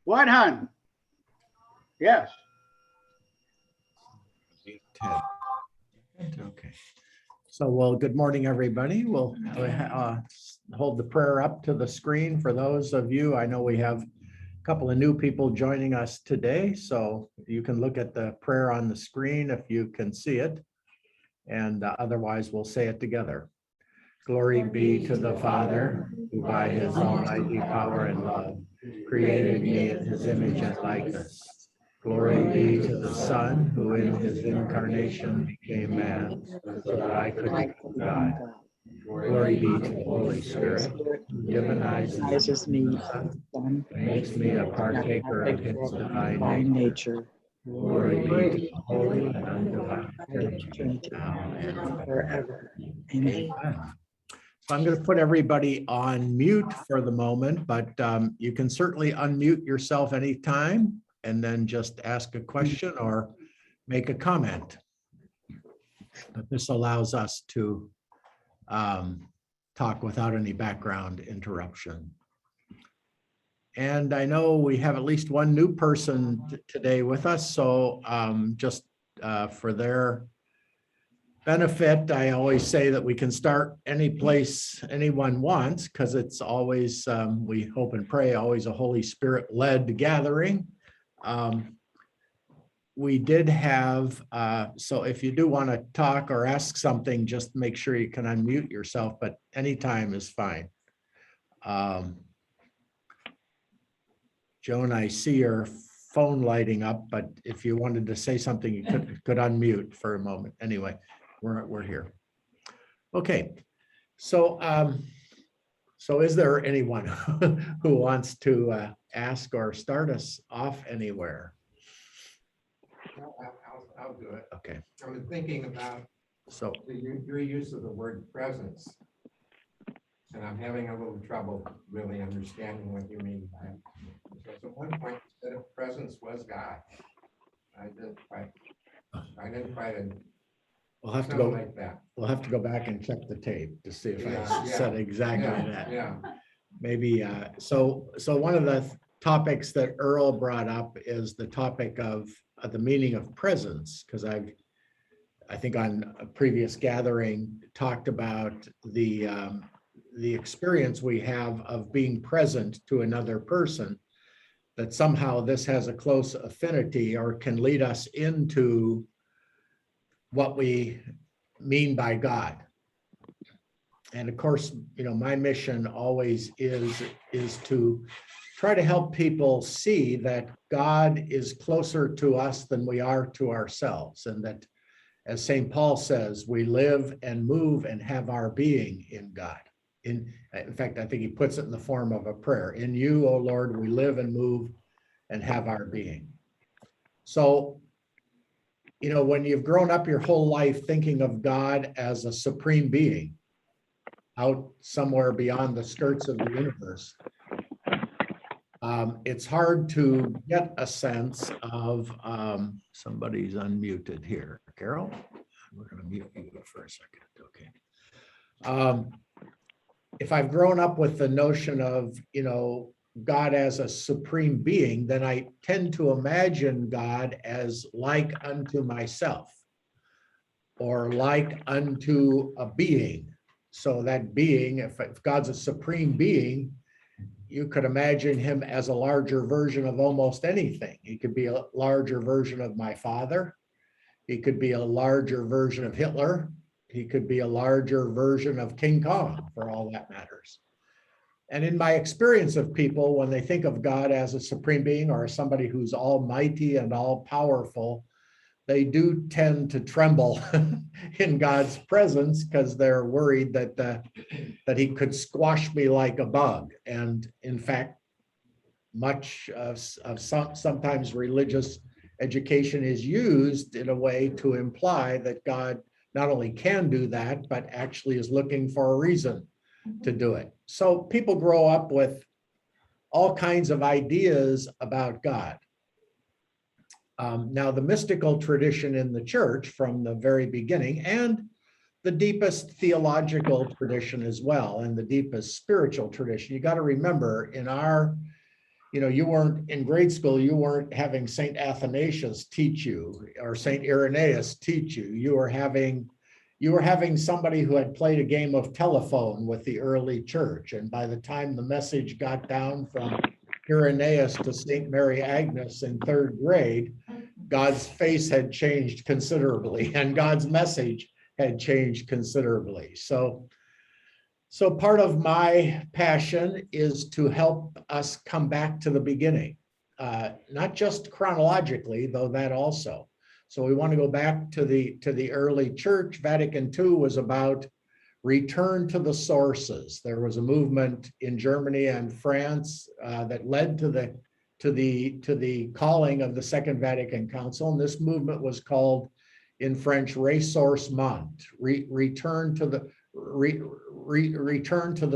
What, hon? Yes. Okay. So, well, good morning, everybody. We'll hold the prayer up to the screen for those of you. I know we have a couple of new people joining us today, so you can look at the prayer on the screen if you can see it. And otherwise, we'll say it together. Glory be to the Father, who by his almighty power and love created me in his image and likeness. Glory be to the Son, who in his incarnation became man, so that I could become God. Glory be to the Holy Spirit, who divinizes me, Son, makes me a partaker of his divine nature. Glory be to the Holy and undivided Trinity, now and forever. Amen. So I'm going to put everybody on mute for the moment, but you can certainly unmute yourself anytime and then just ask a question or make a comment. But this allows us to talk without any background interruption. And I know we have at least one new person today with us, so just for their benefit, I always say that we can start any place anyone wants, because it's always, we hope and pray, always a Holy Spirit-led gathering. We did have, so if you do want to talk or ask something, just make sure you can unmute yourself, but anytime is fine. Joan, I see your phone lighting up, but if you wanted to say something, you could unmute for a moment. Anyway, we're here. Okay, so so is there anyone who wants to ask or start us off anywhere? I'll do it. Okay. I was thinking about your use of the word presence, and I'm having a little trouble really understanding what you mean by it. Because at one point you said that presence was God. I didn't quite. We'll have to go like that. We'll have to go back and check the tape to see if I said exactly that. Yeah. Maybe. So one of the topics that Earl brought up is the topic of the meaning of presence, because I think on a previous gathering talked about the experience we have of being present to another person, that somehow this has a close affinity or can lead us into what we mean by God. And of course, you know, my mission always is to try to help people see that God is closer to us than we are to ourselves. And that, as St. Paul says, we live and move and have our being in God. In fact, I think he puts it in the form of a prayer. In you, O Lord, we live and move and have our being. So, you know, when you've grown up your whole life thinking of God as a supreme being out somewhere beyond the skirts of the universe, it's hard to get a sense of, somebody's unmuted here. Carol, we're going to mute you for a second. Okay. If I've grown up with the notion of, you know, God as a supreme being, then I tend to imagine God as like unto myself or like unto a being. So that being, if God's a supreme being, you could imagine him as a larger version of almost anything. He could be a larger version of my father. He could be a larger version of Hitler. He could be a larger version of King Kong, for all that matters. And in my experience of people, when they think of God as a supreme being or somebody who's almighty and all powerful, they do tend to tremble in God's presence because they're worried that he could squash me like a bug. And in fact, much of sometimes religious education is used in a way to imply that God not only can do that, but actually is looking for a reason to do it. So people grow up with all kinds of ideas about God. Now, the mystical tradition in the church from the very beginning, and the deepest theological tradition as well, and the deepest spiritual tradition, you got to remember, in our you weren't in grade school, you weren't having St. Athanasius teach you or St. Irenaeus teach you. You were having somebody who had played a game of telephone with the early church. And by the time the message got down from Irenaeus to St. Mary Agnes in third grade, God's face had changed considerably and God's message had changed considerably. So part of my passion is to help us come back to the beginning, not just chronologically, though that also. So we want to go back to the early church. Vatican II was about return to the sources. There was a movement in Germany and France that led to the calling of the Second Vatican Council, and this movement was called in French ressourcement, return to the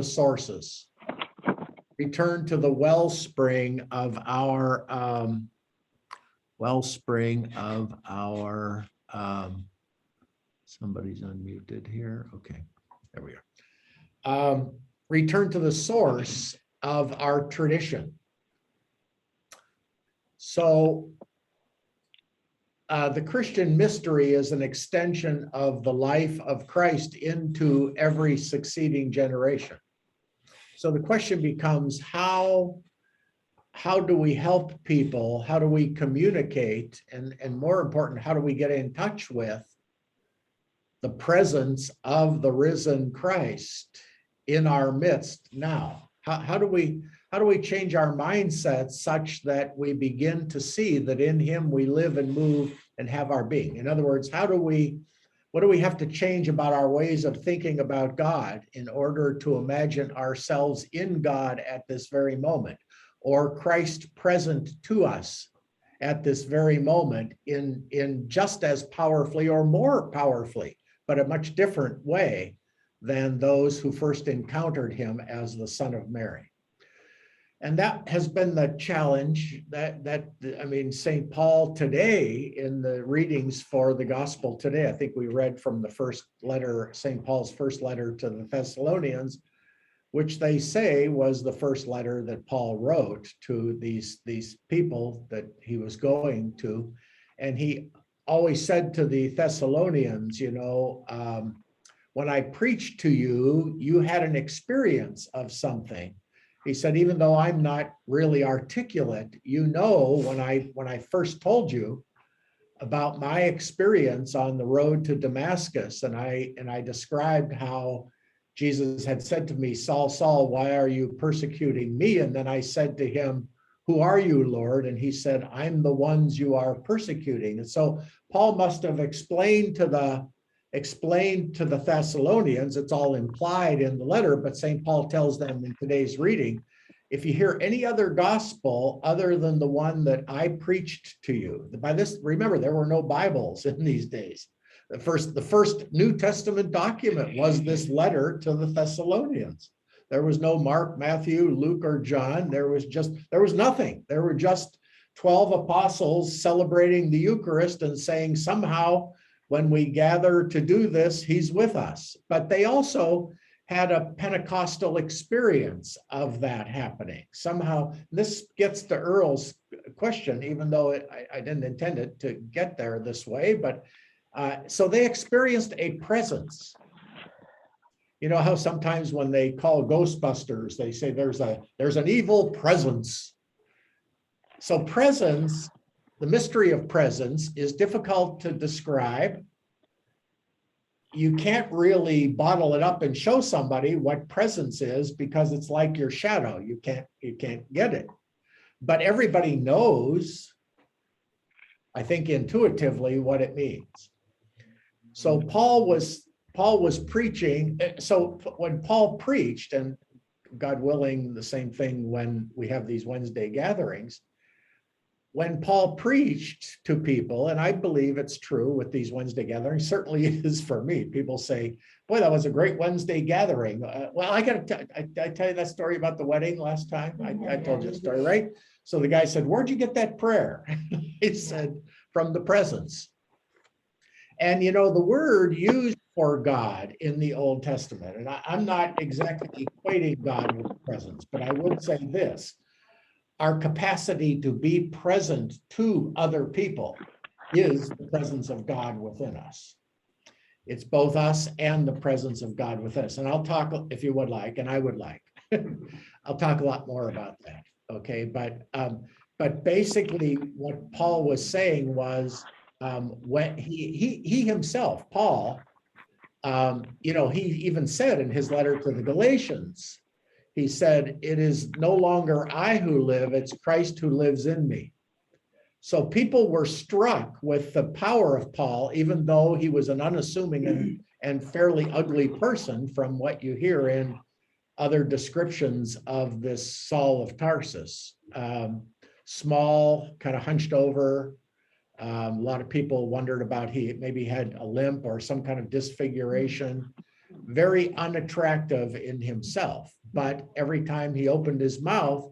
sources, return to the wellspring of our somebody's unmuted here. Okay, there we are. Return to the source of our tradition. So the Christian mystery is an extension of the life of Christ into every succeeding generation. So the question becomes, how do we help people? How do we communicate? And more important, how do we get in touch with the presence of the risen Christ in our midst now? How do we change our mindsets such that we begin to see that in him we live and move and have our being? In other words, what do we have to change about our ways of thinking about God in order to imagine ourselves in God at this very moment, or Christ present to us at this very moment in just as powerfully or more powerfully, but a much different way than those who first encountered him as the Son of Mary? And that has been the challenge St. Paul today in the readings for the gospel today, I think we read from the first letter, St. Paul's first letter to the Thessalonians, which they say was the first letter that Paul wrote to these people that he was going to. And he always said to the Thessalonians, when I preached to you, you had an experience of something. He said, even though I'm not really articulate, when I first told you about my experience on the road to Damascus, and I described how Jesus had said to me, Saul, Saul, why are you persecuting me? And then I said to him, who are you, Lord? And he said, I'm the ones you are persecuting. And so Paul must have explained to the Thessalonians, it's all implied in the letter, but St. Paul tells them in today's reading, if you hear any other gospel other than the one that I preached to you, by this, remember, there were no Bibles in these days. The first New Testament document was this letter to the Thessalonians. There was no Mark, Matthew, Luke, or John. There was nothing. There were just 12 apostles celebrating the Eucharist and saying somehow when we gather to do this, he's with us. But they also had a Pentecostal experience of that happening. Somehow, this gets to Earl's question, even though I didn't intend it to get there this way, but so they experienced a presence. You know how sometimes when they call Ghostbusters, they say there's an evil presence. So presence, the mystery of presence, is difficult to describe. You can't really bottle it up and show somebody what presence is because it's like your shadow. You can't get it. But everybody knows, I think intuitively, what it means. So Paul was preaching. So when Paul preached, and God willing, the same thing when we have these Wednesday gatherings, when Paul preached to people, and I believe it's true with these Wednesday gatherings, certainly it is for me. People say, boy, that was a great Wednesday gathering. Well, I tell you that story about the wedding last time. I told you the story, right? So the guy said, where'd you get that prayer? He said, from the presence. And the word used for God in the Old Testament, and I'm not exactly equating God with presence, but I will say this. our capacity to be present to other people is the presence of God within us. It's both us and the presence of God with us. And I'll talk, if you would like, and I would like, I'll talk a lot more about that. Okay, but basically what Paul was saying was when he himself, Paul, he even said in his letter to the Galatians, he said, "It is no longer I who live, it's Christ who lives in me." So people were struck with the power of Paul, even though he was an unassuming and fairly ugly person from what you hear in other descriptions of this Saul of Tarsus. Small, kind of hunched over. A lot of people wondered about he maybe had a limp or some kind of disfiguration. Very unattractive in himself, but every time he opened his mouth,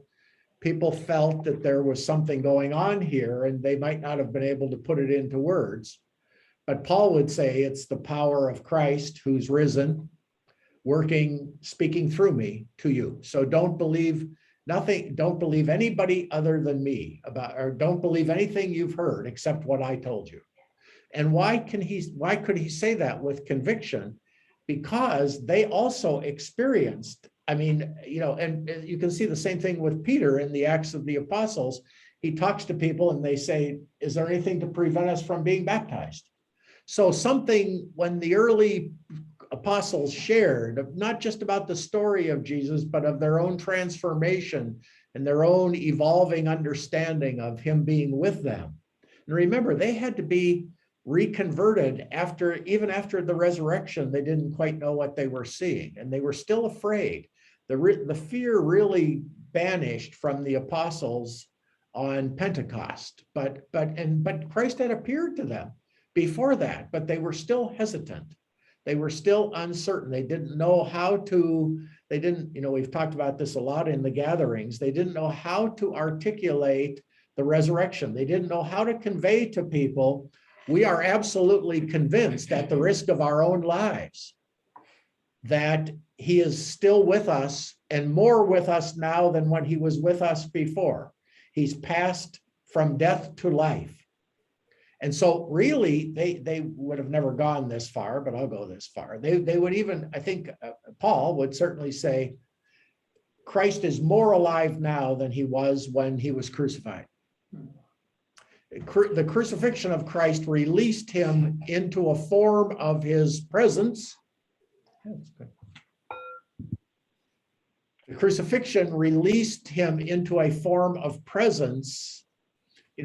people felt that there was something going on here and they might not have been able to put it into words. But Paul would say it's the power of Christ who's risen, working, speaking through me to you. So don't believe nothing, don't believe anybody other than me or don't believe anything you've heard except what I told you. And why could he say that with conviction? Because they also experienced, and you can see the same thing with Peter in the Acts of the Apostles. He talks to people and they say, "Is there anything to prevent us from being baptized?" So something, when the early apostles shared, not just about the story of Jesus, but of their own transformation and their own evolving understanding of him being with them. And remember, they had to be reconverted even after the resurrection. They didn't quite know what they were seeing, and they were still afraid. The fear really banished from the apostles on Pentecost, but Christ had appeared to them before that, but they were still hesitant. They were still uncertain. They didn't know how to, we've talked about this a lot in the gatherings. They didn't know how to articulate the resurrection. They didn't know how to convey to people, we are absolutely convinced at the risk of our own lives that he is still with us and more with us now than when he was with us before. He's passed from death to life. And so really, they would have never gone this far, but I'll go this far. They would even, I think Paul would certainly say, Christ is more alive now than he was when he was crucified. The crucifixion of Christ released him into a form of his presence. That's good. The crucifixion released him into a form of presence.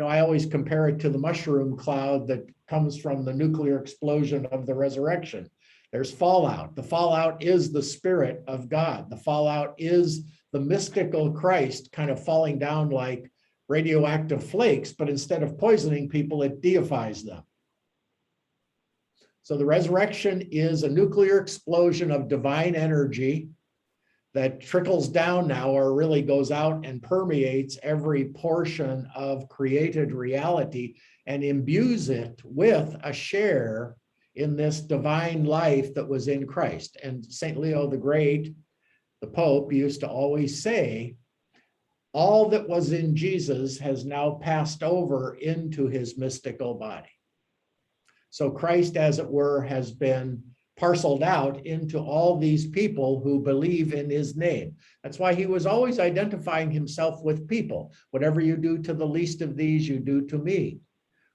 I always compare it to the mushroom cloud that comes from the nuclear explosion of the resurrection. There's fallout. The fallout is the Spirit of God. The fallout is the mystical Christ kind of falling down like radioactive flakes, but instead of poisoning people, it deifies them. So the resurrection is a nuclear explosion of divine energy that trickles down now, or really goes out and permeates every portion of created reality and imbues it with a share in this divine life that was in Christ. And St. Leo the Great, the Pope, used to always say, all that was in Jesus has now passed over into his mystical body. So Christ, as it were, has been parceled out into all these people who believe in his name. That's why he was always identifying himself with people. Whatever you do to the least of these, you do to me.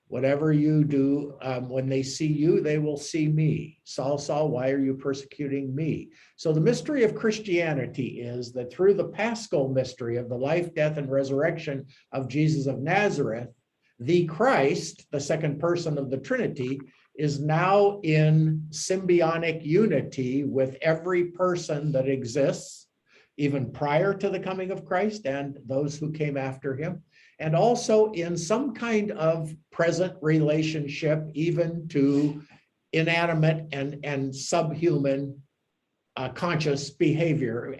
Whatever you do, when they see you, they will see me. Saul, Saul, why are you persecuting me? So the mystery of Christianity is that through the Paschal mystery of the life, death, and resurrection of Jesus of Nazareth, the Christ, the second person of the Trinity, is now in symbiotic unity with every person that exists, even prior to the coming of Christ and those who came after him, and also in some kind of present relationship, even to inanimate and subhuman conscious behavior,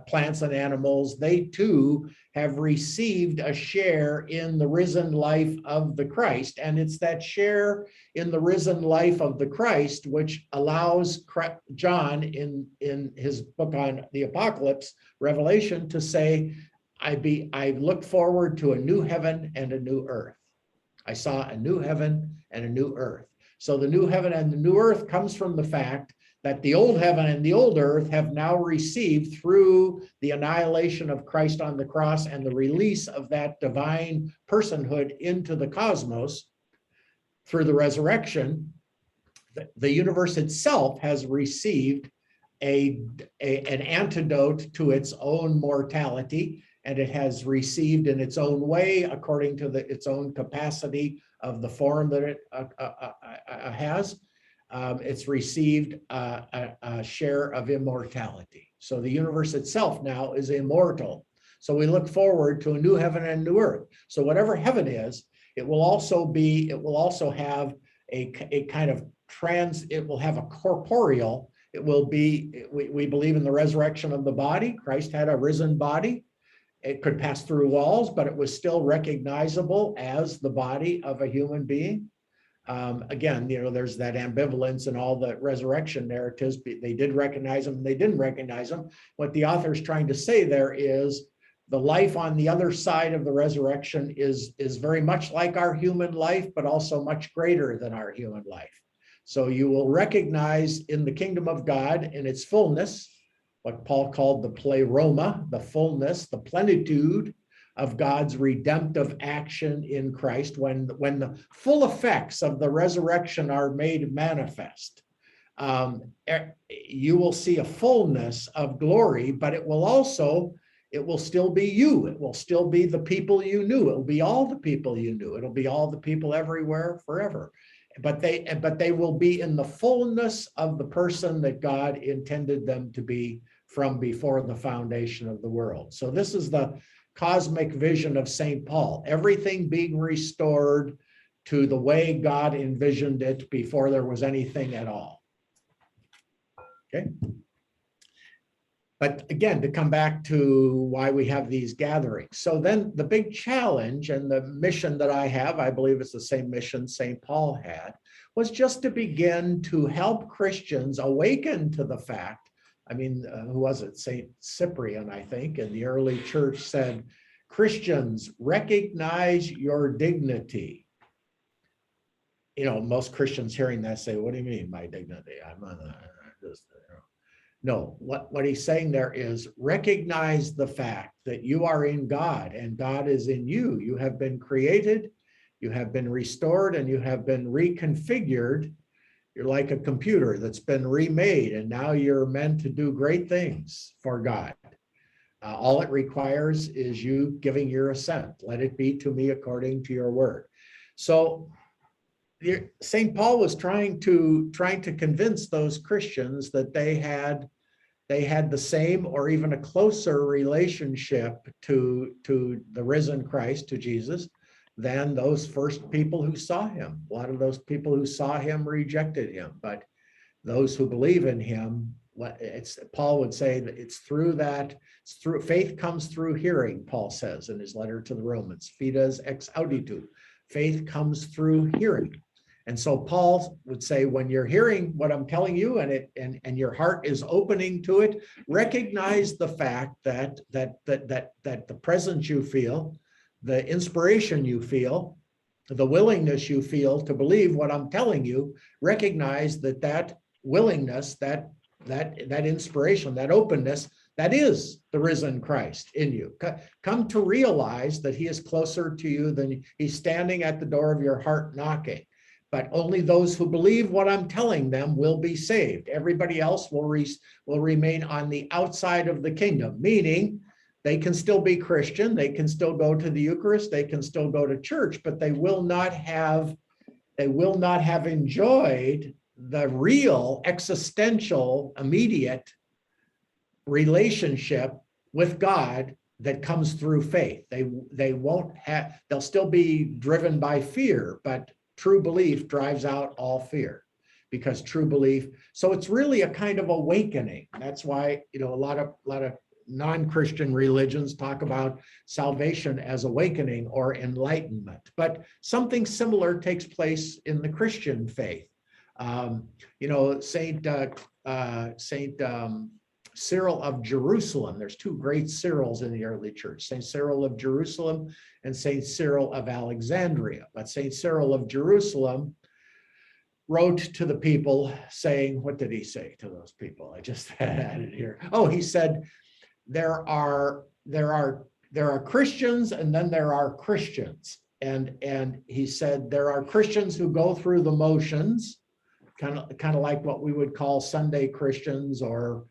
plants and animals. They too have received a share in the risen life of the Christ. And it's that share in the risen life of the Christ which allows John in his book on the Apocalypse, Revelation, to say, I look forward to a new heaven and a new earth. I saw a new heaven and a new earth. So the new heaven and the new earth comes from the fact that the old heaven and the old earth have now received, through the annihilation of Christ on the cross and the release of that divine personhood into the cosmos through the resurrection, the universe itself has received an antidote to its own mortality, and it has received in its own way, according to its own capacity of the form that it has. It's received a share of immortality. So the universe itself now is immortal. So we look forward to a new heaven and new earth. So whatever heaven is, it will also have a kind of it will have a corporeal, it will be, we believe in the resurrection of the body. Christ had a risen body. It could pass through walls, but it was still recognizable as the body of a human being. Again, there's that ambivalence in all the resurrection narratives. They did recognize them and they didn't recognize them. What the author is trying to say there is the life on the other side of the resurrection is very much like our human life, but also much greater than our human life. So you will recognize in the kingdom of God in its fullness, what Paul called the pleroma, the fullness, the plenitude of God's redemptive action in Christ, when the full effects of the resurrection are made manifest. You will see a fullness of glory, but it will still be you. It will still be the people you knew. It will be all the people you knew. It'll be all the people everywhere forever. But they will be in the fullness of the person that God intended them to be from before the foundation of the world. So this is the cosmic vision of St. Paul, everything being restored to the way God envisioned it before there was anything at all. Okay. But again, to come back to why we have these gatherings. So then the big challenge and the mission that I have, I believe it's the same mission St. Paul had, was just to begin to help Christians awaken to the fact. I mean, who was it? St. Cyprian, I think, in the early church said, Christians, recognize your dignity. Most Christians hearing that say, what do you mean, my dignity? No, what he's saying there is recognize the fact that you are in God and God is in you. You have been created, you have been restored, and you have been reconfigured. You're like a computer that's been remade, and now you're meant to do great things for God. All it requires is you giving your assent. Let it be to me according to your word. So St. Paul was trying to convince those Christians that they had the same or even a closer relationship to the risen Christ, to Jesus, than those first people who saw him. A lot of those people who saw him rejected him, but those who believe in him, Paul would say that faith comes through hearing, Paul says in his letter to the Romans, fides ex auditu. Faith comes through hearing. And so Paul would say, when you're hearing what I'm telling you and your heart is opening to it, recognize the fact that the presence you feel, the inspiration you feel, the willingness you feel to believe what I'm telling you, recognize that willingness, that inspiration, that openness, that is the risen Christ in you. Come to realize that he is closer to you than he's standing at the door of your heart knocking. But only those who believe what I'm telling them will be saved. Everybody else will remain on the outside of the kingdom, meaning they can still be Christian, they can still go to the Eucharist, they can still go to church, but they will not have enjoyed the real existential, immediate relationship with God that comes through faith. They'll still be driven by fear, but true belief drives out all fear, because true belief. So it's really a kind of awakening. That's why, a lot of non-Christian religions talk about salvation as awakening or enlightenment, but something similar takes place in the Christian faith. Saint Cyril of Jerusalem. There's two great Cyrils in the early church, St. Cyril of Jerusalem and St. Cyril of Alexandria. But St. Cyril of Jerusalem wrote to the people saying, what did he say to those people? I just had it here. Oh, he said, there are Christians and then there are Christians. And he said, there are Christians who go through the motions, kind of like what we would call Sunday Christians or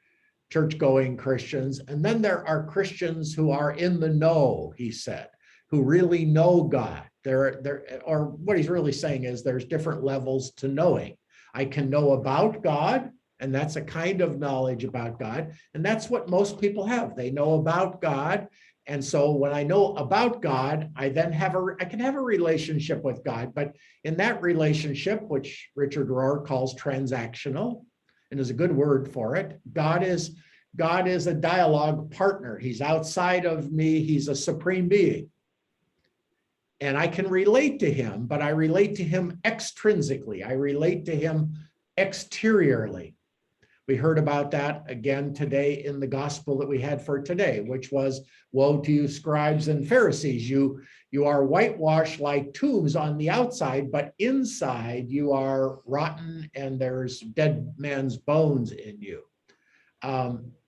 church-going Christians. And then there are Christians who are in the know, he said, who really know God. Or what he's really saying is there's different levels to knowing. I can know about God, and that's a kind of knowledge about God. And that's what most people have. They know about God. And so when I know about God, I then I can have a relationship with God. But in that relationship, which Richard Rohr calls transactional, and is a good word for it, God is a dialogue partner. He's outside of me. He's a supreme being. And I can relate to him, but I relate to him extrinsically. I relate to him exteriorly. We heard about that again today in the gospel that we had for today, which was, woe to you, scribes and Pharisees. You are whitewashed like tombs on the outside, but inside you are rotten and there's dead man's bones in you.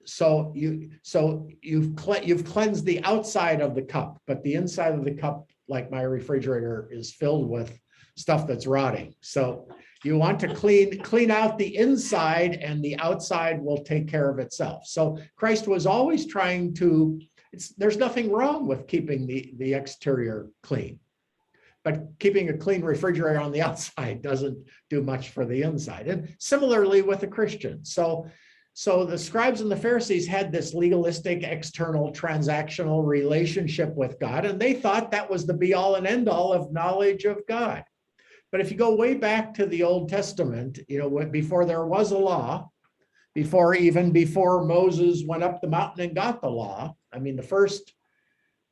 So you've cleansed the outside of the cup, but the inside of the cup, like my refrigerator, is filled with stuff that's rotting. So you want to clean out the inside, and the outside will take care of itself. So Christ was always trying to, there's nothing wrong with keeping the exterior clean, but keeping a clean refrigerator on the outside doesn't do much for the inside. And similarly with a Christian. So the scribes and the Pharisees had this legalistic, external, transactional relationship with God, and they thought that was the be all and end all of knowledge of God. But if you go way back to the Old Testament, before there was a law, before Moses went up the mountain and got the law, I mean, the first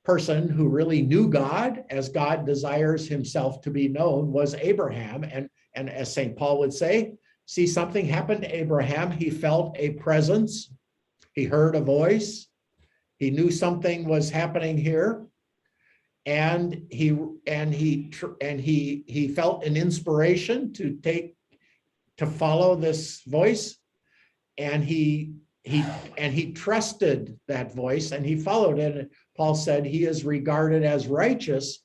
person who really knew God as God desires himself to be known was Abraham. And as St. Paul would say, see, something happened to Abraham. He felt a presence. He heard a voice. He knew something was happening here. And he felt an inspiration to follow this voice, and he trusted that voice and he followed it. Paul said he is regarded as righteous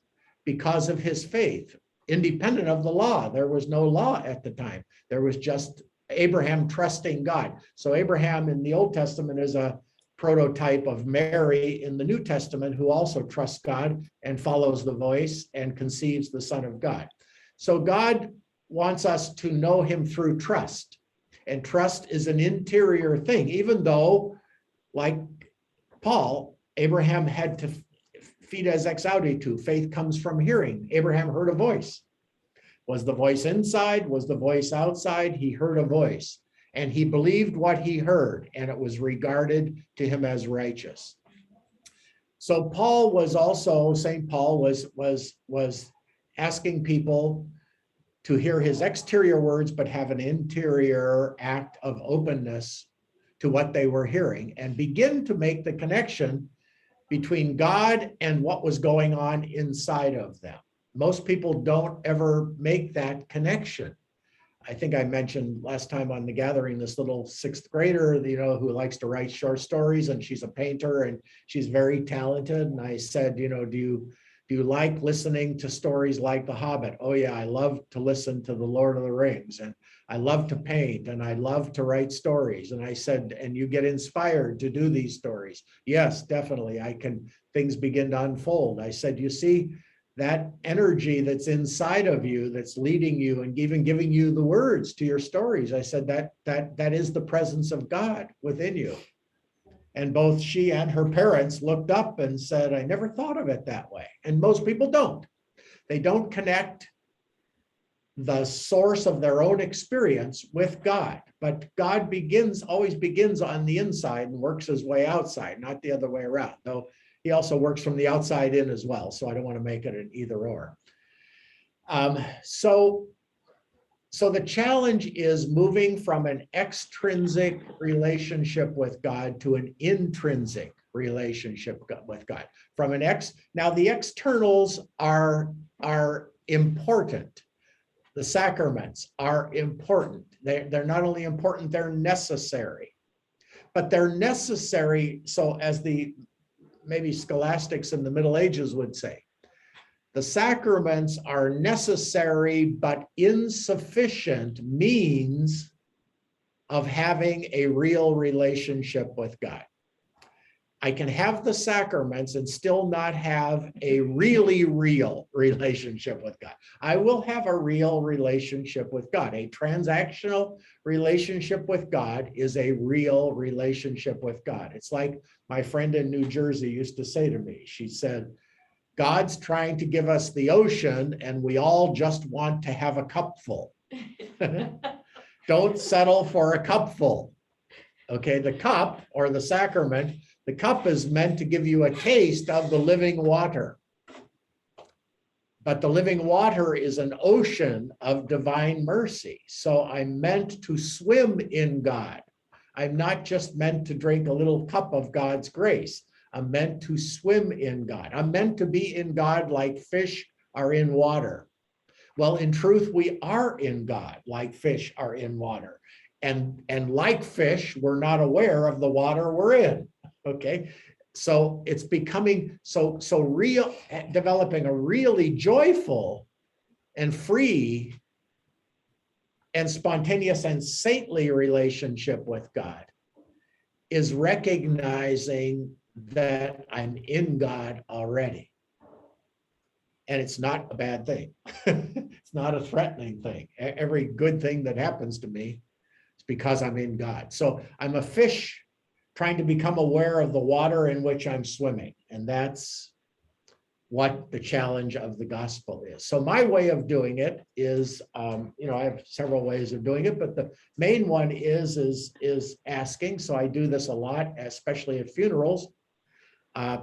because of his faith, independent of the law. There was no law at the time. There was just Abraham trusting God. So Abraham in the Old Testament is a prototype of Mary in the New Testament, who also trusts God and follows the voice and conceives the Son of God. So God wants us to know him through trust. And trust is an interior thing, even though, like Paul, Abraham had to fides ex auditu, faith comes from hearing. Abraham heard a voice. Was the voice inside? Was the voice outside? He heard a voice. And he believed what he heard, and it was regarded to him as righteous. So Paul was also, St. Paul was asking people to hear his exterior words, but have an interior act of openness to what they were hearing, and begin to make the connection between God and what was going on inside of them. Most people don't ever make that connection. I think I mentioned last time on the gathering this little sixth grader, who likes to write short stories, and she's a painter and she's very talented. And I said, do you like listening to stories like The Hobbit? Oh yeah, I love to listen to The Lord of the Rings, and I love to paint, and I love to write stories. And I said, and you get inspired to do these stories? Yes, definitely. Things begin to unfold. I said, you see, that energy that's inside of you, that's leading you and even giving you the words to your stories. I said that is the presence of God within you. And both she and her parents looked up and said, I never thought of it that way. And most people don't. They don't connect the source of their own experience with God. But God always begins on the inside and works his way outside, not the other way around. Though he also works from the outside in as well. So I don't want to make it an either or. So So the challenge is moving from an extrinsic relationship with God to an intrinsic relationship with God. Now the externals are important. The sacraments are important. They're not only important, they're necessary. But they're necessary, so as the maybe scholastics in the Middle Ages would say, the sacraments are necessary but insufficient means of having a real relationship with God. I can have the sacraments and still not have a really real relationship with God. I will have a real relationship with God. A transactional relationship with God is a real relationship with God. It's like my friend in New Jersey used to say to me. She said, God's trying to give us the ocean and we all just want to have a cupful. Don't settle for a cupful. Okay, the cup or the sacrament, the cup is meant to give you a taste of the living water. But the living water is an ocean of divine mercy. So I'm meant to swim in God. I'm not just meant to drink a little cup of God's grace. I'm meant to swim in God. I'm meant to be in God like fish are in water. Well, in truth, we are in God like fish are in water. And like fish, we're not aware of the water we're in. Okay. So it's becoming so real, developing a really joyful and free and spontaneous and saintly relationship with God is recognizing that I'm in God already. And it's not a bad thing. It's not a threatening thing. Every good thing that happens to me is because I'm in God. So I'm a fish trying to become aware of the water in which I'm swimming. And that's what the challenge of the gospel is. So my way of doing it is, I have several ways of doing it, but the main one is asking. So I do this a lot, especially at funerals.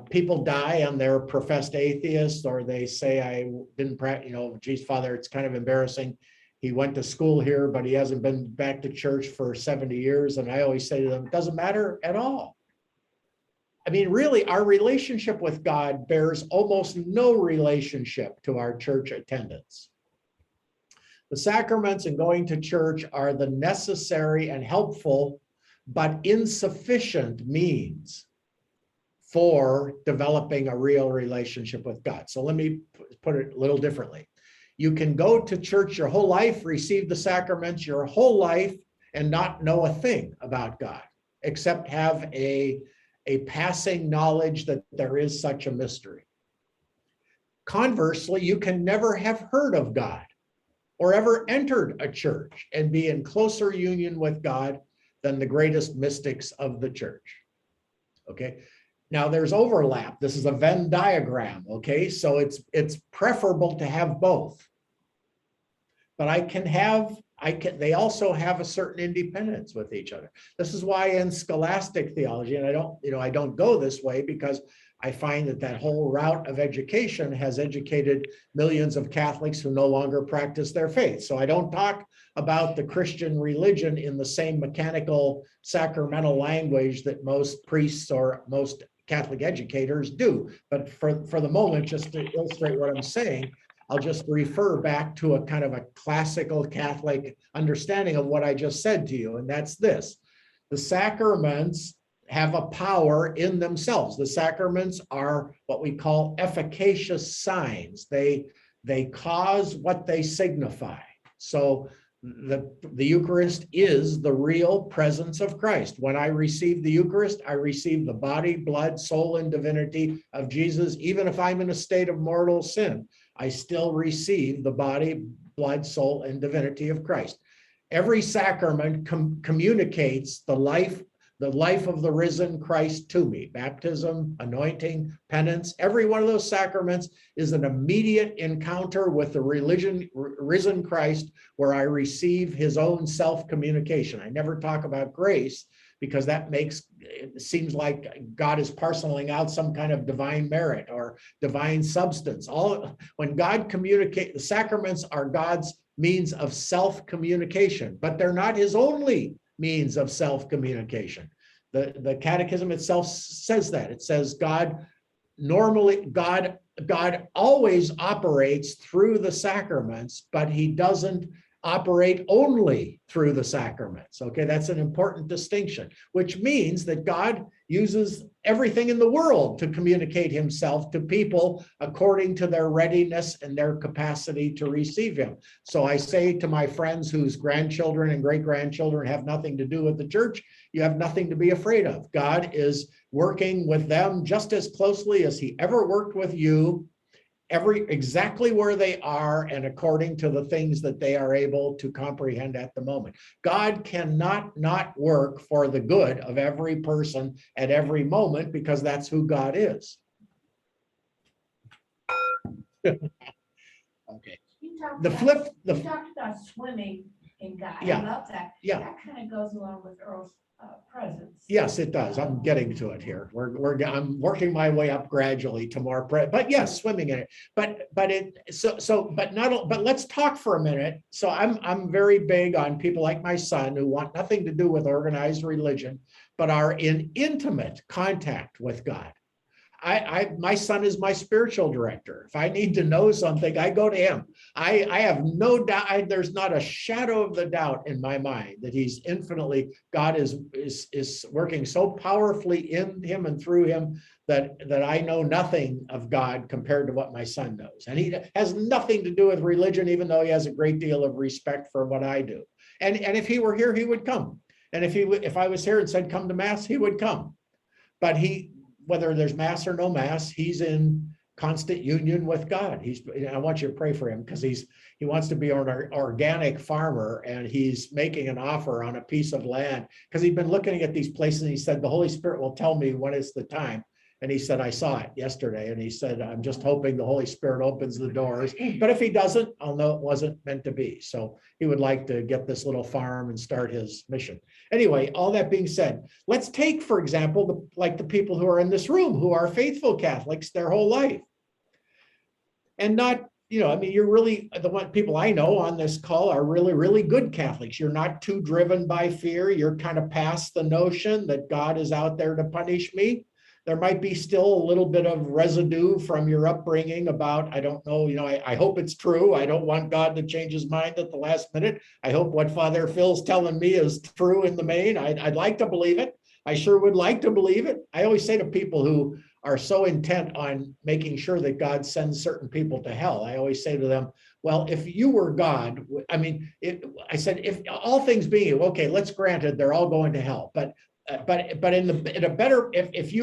People die and they're professed atheists, or they say, I didn't practice, geez, Father, it's kind of embarrassing. He went to school here, but he hasn't been back to church for 70 years. And I always say to them, it doesn't matter at all. I mean, really, our relationship with God bears almost no relationship to our church attendance. The sacraments and going to church are the necessary and helpful, but insufficient means for developing a real relationship with God. So let me put it a little differently. You can go to church your whole life, receive the sacraments your whole life, and not know a thing about God, except have a passing knowledge that there is such a mystery. Conversely, you can never have heard of God or ever entered a church and be in closer union with God than the greatest mystics of the church. Okay. Now there's overlap. This is a Venn diagram. Okay. So it's preferable to have both. But they also have a certain independence with each other. This is why in scholastic theology, and I don't go this way because I find that whole route of education has educated millions of Catholics who no longer practice their faith. So I don't talk about the Christian religion in the same mechanical sacramental language that most priests or most Catholic educators do. But for the moment, just to illustrate what I'm saying, I'll just refer back to a kind of a classical Catholic understanding of what I just said to you, and that's this. The sacraments have a power in themselves. The sacraments are what we call efficacious signs. They cause what they signify. So the Eucharist is the real presence of Christ. When I receive the Eucharist, I receive the body, blood, soul, and divinity of Jesus. Even if I'm in a state of mortal sin, I still receive the body, blood, soul, and divinity of Christ. Every sacrament communicates the life of the risen Christ to me. Baptism, anointing, penance, every one of those sacraments is an immediate encounter with the risen Christ where I receive his own self-communication. I never talk about grace because it seems like God is parceling out some kind of divine merit or divine substance. When God communicates, the sacraments are God's means of self-communication, but they're not his only means of self-communication. The Catechism itself says that. It says God always operates through the sacraments, but he doesn't operate only through the sacraments. Okay, that's an important distinction, which means that God uses everything in the world to communicate himself to people according to their readiness and their capacity to receive him. So I say to my friends whose grandchildren and great-grandchildren have nothing to do with the church, you have nothing to be afraid of. God is working with them just as closely as he ever worked with you, exactly where they are and according to the things that they are able to comprehend at the moment. God cannot not work for the good of every person at every moment, because that's who God is. Okay. You talked The about- flip, You talked about swimming in God. Yeah. I love that. Yeah. That kind of goes along with Earl's presence. Yes, it does. I'm getting to it here. I'm working my way up gradually to more, but yes, swimming in it. But let's talk for a minute. So I'm very big on people like my son who want nothing to do with organized religion, but are in intimate contact with God. My son is my spiritual director. If I need to know something, I go to him. I have no doubt, there's not a shadow of the doubt in my mind that he's infinitely, God is working so powerfully in him and through him that I know nothing of God compared to what my son knows. And he has nothing to do with religion, even though he has a great deal of respect for what I do. And if he were here, he would come. And if I was here and said, come to Mass, he would come. But whether there's Mass or no Mass, he's in constant union with God. I want you to pray for him, because he wants to be an organic farmer, and he's making an offer on a piece of land because he's been looking at these places, and he said, the Holy Spirit will tell me when is the time. And he said, I saw it yesterday. And he said, I'm just hoping the Holy Spirit opens the doors. But if he doesn't, I'll know it wasn't meant to be. So he would like to get this little farm and start his mission. Anyway, all that being said, let's take, for example, the people who are in this room, who are faithful Catholics their whole life. And not, you're really, people I know on this call are really, really good Catholics. You're not too driven by fear. You're kind of past the notion that God is out there to punish me. There might be still a little bit of residue from your upbringing about, I don't know, I hope it's true. I don't want God to change his mind at the last minute. I hope what Father Phil's telling me is true in the main. I'd like to believe it. I sure would like to believe it. I always say to people who are so intent on making sure that God sends certain people to hell, I always say to them, well, if you were God, I said, if all things being, okay, let's grant it, they're all going to hell. But if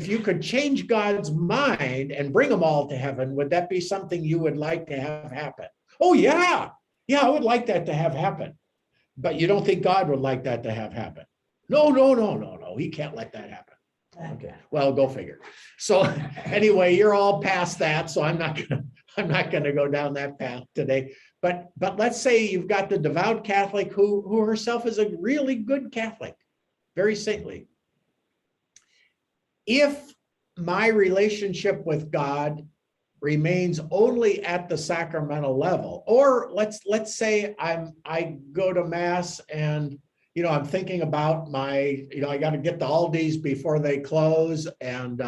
you could change God's mind and bring them all to heaven, would that be something you would like to have happen? Oh yeah, I would like that to have happen. But you don't think God would like that to have happen? No. He can't let that happen. Okay, well, go figure. So anyway, you're all past that, so I'm not gonna go down that path today. But let's say you've got the devout Catholic who herself is a really good Catholic. Very saintly. If my relationship with God remains only at the sacramental level, or let's say I go to Mass and I'm thinking about I got to get to Aldi's before they close, and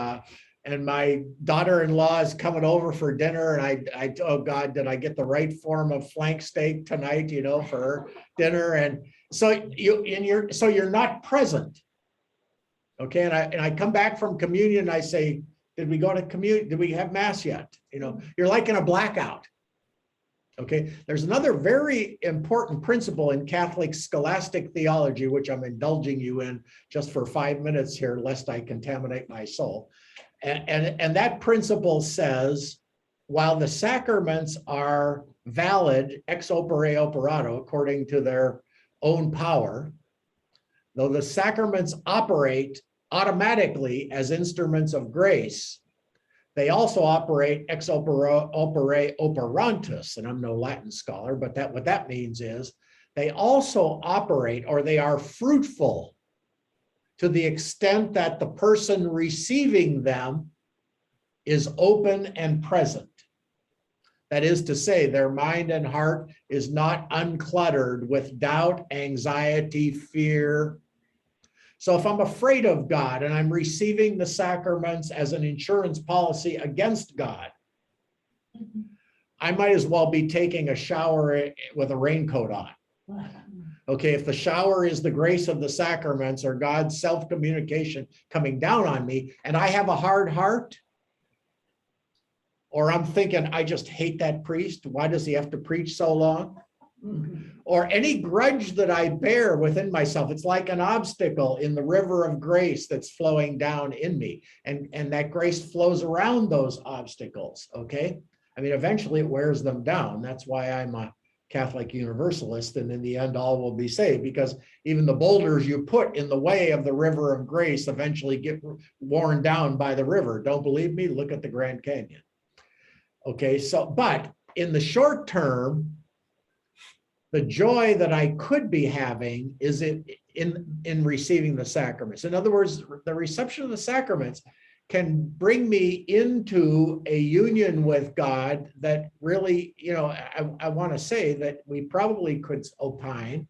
my daughter-in-law is coming over for dinner, and I oh God, did I get the right form of flank steak tonight, for her dinner? And so you're not present. Okay, and I come back from communion, and I say, did we go to communion? Did we have Mass yet? You're like in a blackout. Okay, there's another very important principle in Catholic scholastic theology, which I'm indulging you in just for 5 minutes here, lest I contaminate my soul. And that principle says, while the sacraments are valid ex opere operato, according to their own power, though the sacraments operate automatically as instruments of grace, they also operate ex opere operantis, and I'm no Latin scholar, but what that means is they also operate, or they are fruitful, to the extent that the person receiving them is open and present. That is to say, their mind and heart is not uncluttered with doubt, anxiety, fear. So if I'm afraid of God and I'm receiving the sacraments as an insurance policy against God, I might as well be taking a shower with a raincoat on. Okay, if the shower is the grace of the sacraments or God's self-communication coming down on me, and I have a hard heart, or I'm thinking, I just hate that priest. Why does he have to preach so long? Or any grudge that I bear within myself, it's like an obstacle in the river of grace that's flowing down in me. And that grace flows around those obstacles, okay? I mean, eventually it wears them down. That's why I'm a Catholic Universalist, and in the end, all will be saved, because even the boulders you put in the way of the river of grace eventually get worn down by the river. Don't believe me? Look at the Grand Canyon. Okay, so, but in the short term, the joy that I could be having is in receiving the sacraments. In other words, the reception of the sacraments can bring me into a union with God that really, you know, I want to say that we probably could opine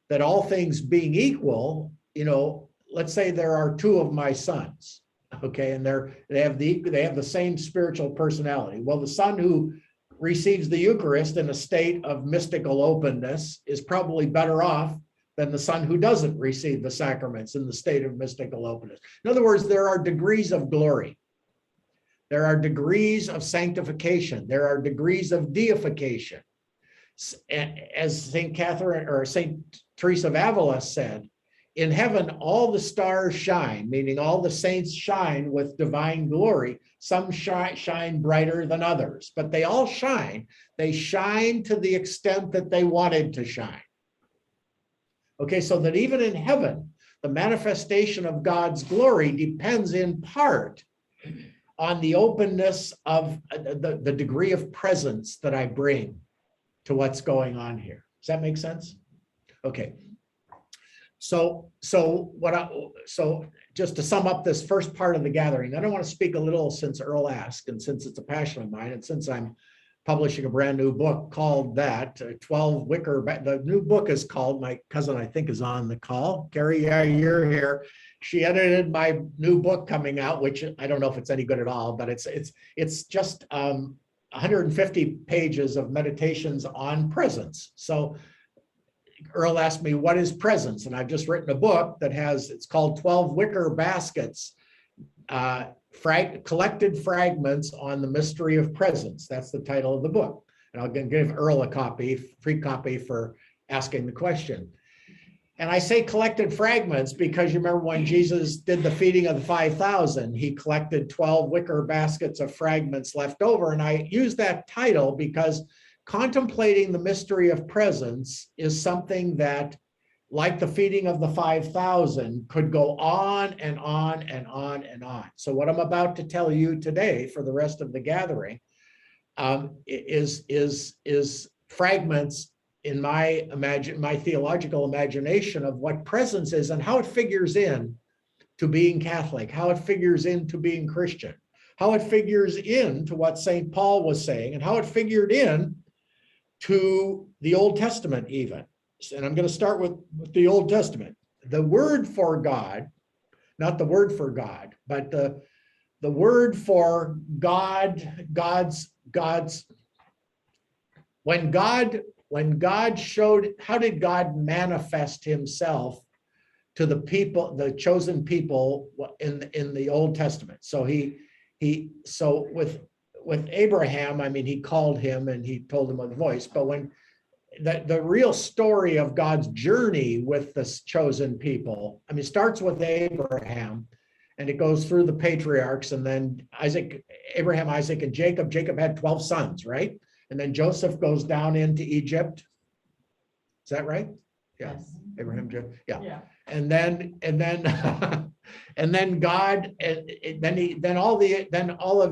that all things being equal, you know, let's say there are two of my sons, okay, and they have the same spiritual personality. Well, the son who receives the Eucharist in a state of mystical openness is probably better off than the son who doesn't receive the sacraments in the state of mystical openness. In other words, there are degrees of glory. There are degrees of sanctification. There are degrees of deification. As St. Catherine or St. Teresa of Avila said, in heaven, all the stars shine, meaning all the saints shine with divine glory. Some shine brighter than others, but they all shine. They shine to the extent that they wanted to shine. Okay, so that even in heaven, the manifestation of God's glory depends in part on the openness of the degree of presence that I bring to what's going on here. Does that make sense? Okay. So just to sum up this first part of the gathering, I don't want to speak a little since Earl asked, and since it's a passion of mine, and since I'm publishing a brand new book called that, 12 Wicker. The new book is called, my cousin I think is on the call. Carrie, yeah, you're here. She edited my new book coming out, which I don't know if it's any good at all, but it's just 150 pages of meditations on presence. So Earl asked me, what is presence? And I've just written a book that it's called 12 Wicker Baskets, collected fragments on the mystery of presence. That's the title of the book. And I'll give Earl a free copy for asking the question. And I say collected fragments because you remember when Jesus did the feeding of the 5,000, he collected 12 wicker baskets of fragments left over. And I use that title because contemplating the mystery of presence is something that, like the feeding of the 5,000, could go on and on and on and on. So what I'm about to tell you today for the rest of the gathering is fragments in my theological imagination of what presence is and how it figures in to being Catholic, how it figures into being Christian, how it figures into what St. Paul was saying, and how it figured in to the Old Testament even. And I'm going to start with the Old Testament. The word for God, not the word for God, but the word for God, when God showed, how did God manifest himself to the people, the chosen people in the Old Testament? So so with Abraham, I mean, he called him and he told him with a voice, but when the real story of God's journey with this chosen people, I mean, starts with Abraham and it goes through the patriarchs, and then Abraham, Isaac, and Jacob. Jacob had 12 sons, right? And then Joseph goes down into Egypt. Is that right? Yeah. Yes. Abraham, yeah. Yeah. And then God, then all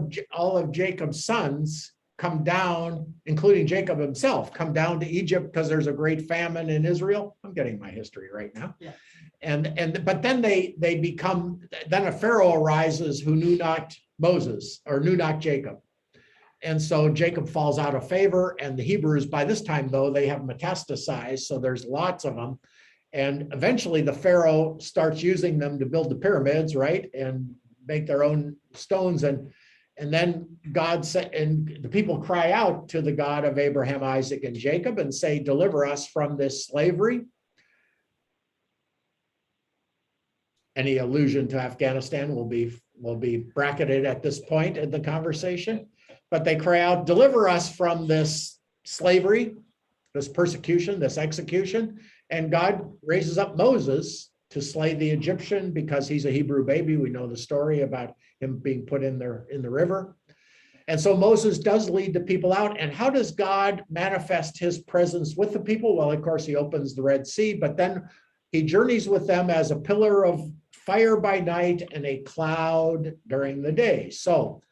of Jacob's sons come down, including Jacob himself, come down to Egypt because there's a great famine in Israel. I'm getting my history right now. Yeah. But then then a Pharaoh arises who knew not Moses or knew not Jacob. And so Jacob falls out of favor, and the Hebrews, by this time, though, they have metastasized, so there's lots of them. And eventually the Pharaoh starts using them to build the pyramids, right? And make their own stones. And then God said, and the people cry out to the God of Abraham, Isaac, and Jacob and say, deliver us from this slavery. Any allusion to Afghanistan will be bracketed at this point in the conversation. But they cry out, deliver us from this slavery, this persecution, this execution. And God raises up Moses to slay the Egyptian because he's a Hebrew baby. We know the story about him being put in the river. And so Moses does lead the people out. And how does God manifest his presence with the people? Well, of course, he opens the Red Sea, but then he journeys with them as a pillar of fire by night and a cloud during the day. So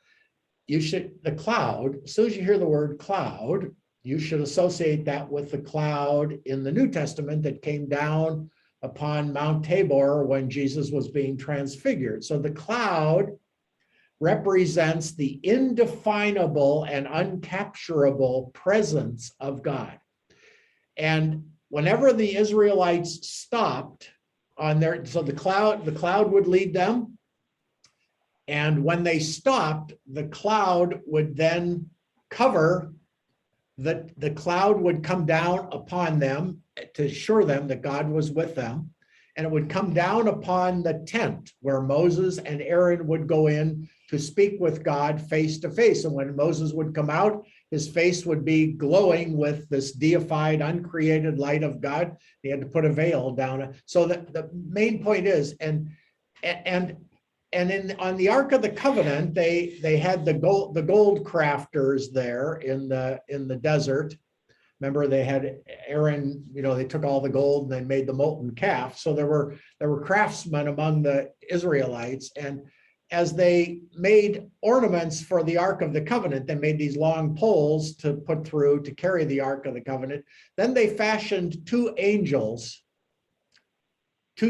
the cloud, as soon as you hear the word cloud, you should associate that with the cloud in the New Testament that came down upon Mount Tabor when Jesus was being transfigured. So the cloud represents the indefinable and uncapturable presence of God. And whenever the Israelites stopped on their, so the cloud would lead them. And when they stopped, the cloud would then cover, the cloud would come down upon them to assure them that God was with them. And it would come down upon the tent where Moses and Aaron would go in to speak with God face to face. And when Moses would come out, his face would be glowing with this deified, uncreated light of God. He had to put a veil down. So the main point is, and on the Ark of the Covenant, they had the gold crafters there in the desert. Remember, they had Aaron, they took all the gold and they made the molten calf. So there were craftsmen among the Israelites. And as they made ornaments for the Ark of the Covenant, they made these long poles to put through to carry the Ark of the Covenant. Then they fashioned two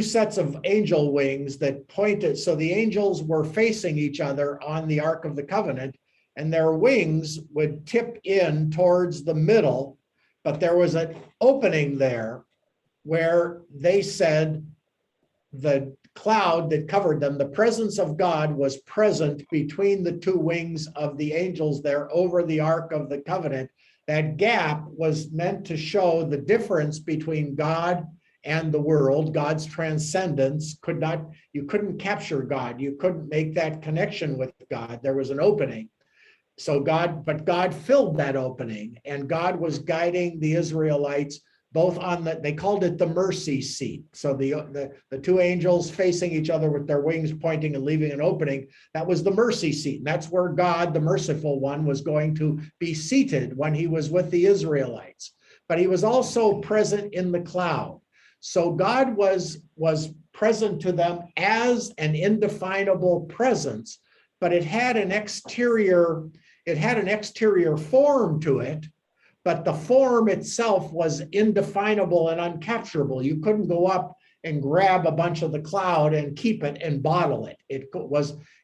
sets of angel wings that pointed. So the angels were facing each other on the Ark of the Covenant, and their wings would tip in towards the middle. But there was an opening there where they said the cloud that covered them, the presence of God was present between the two wings of the angels there over the Ark of the Covenant. That gap was meant to show the difference between God and the world. God's transcendence you couldn't capture God. You couldn't make that connection with God. There was an opening. But God filled that opening, and God was guiding the Israelites both they called it the mercy seat. So the two angels facing each other with their wings pointing and leaving an opening, that was the mercy seat. And that's where God, the merciful one, was going to be seated when he was with the Israelites. But he was also present in the cloud. So God was present to them as an indefinable presence, but it had an exterior form to it, but the form itself was indefinable and uncapturable. You couldn't go up and grab a bunch of the cloud and keep it and bottle it.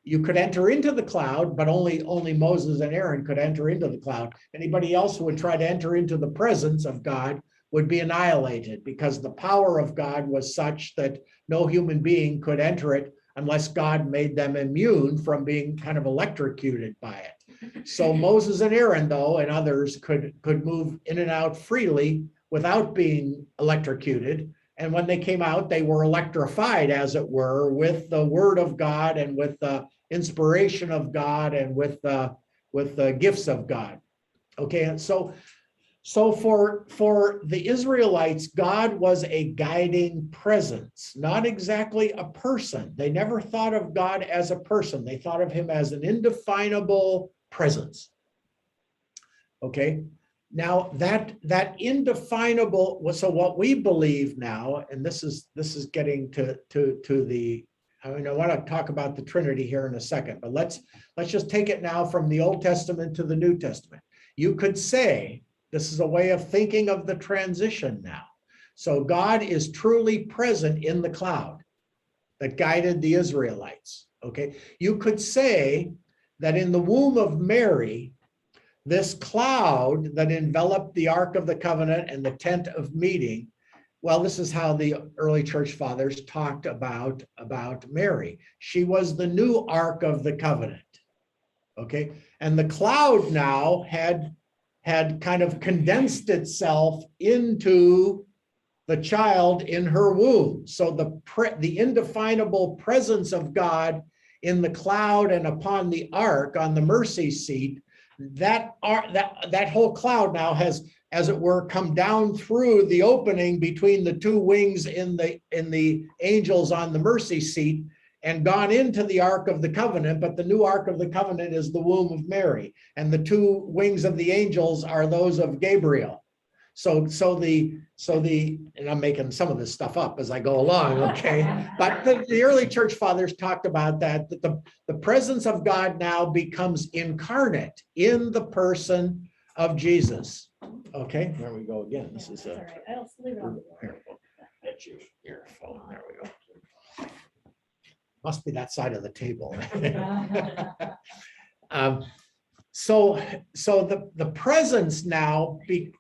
You could enter into the cloud, but only Moses and Aaron could enter into the cloud. Anybody else who would try to enter into the presence of God would be annihilated, because the power of God was such that no human being could enter it unless God made them immune from being kind of electrocuted by it. So Moses and Aaron, though, and others could move in and out freely without being electrocuted. And when they came out, they were electrified, as it were, with the word of God and with the inspiration of God and with the gifts of God. Okay, and so for the Israelites, God was a guiding presence, not exactly a person. They never thought of God as a person. They thought of him as an indefinable presence. Okay, now that indefinable, so what we believe now, and this is getting to the, I want to talk about the Trinity here in a second, but let's just take it now from the Old Testament to the New Testament. You could say, this is a way of thinking of the transition now. So God is truly present in the cloud that guided the Israelites. Okay, you could say that in the womb of Mary, this cloud that enveloped the Ark of the Covenant and the tent of meeting. Well, this is how the early church fathers talked about Mary. She was the new Ark of the Covenant. Okay, and the cloud now had kind of condensed itself into the child in her womb. So the indefinable presence of God in the cloud and upon the ark on the mercy seat, that whole cloud now has, as it were, come down through the opening between the two wings in the angels on the mercy seat and gone into the Ark of the Covenant. But the new Ark of the Covenant is the womb of Mary, and the two wings of the angels are those of Gabriel. So the and I'm making some of this stuff up as I go along, okay? But the early church fathers talked about that the presence of God now becomes incarnate in the person of Jesus. Okay, there we go again. This is All right, I'll leave it on. that's your phone. There we go. Must be that side of the table. So the presence now the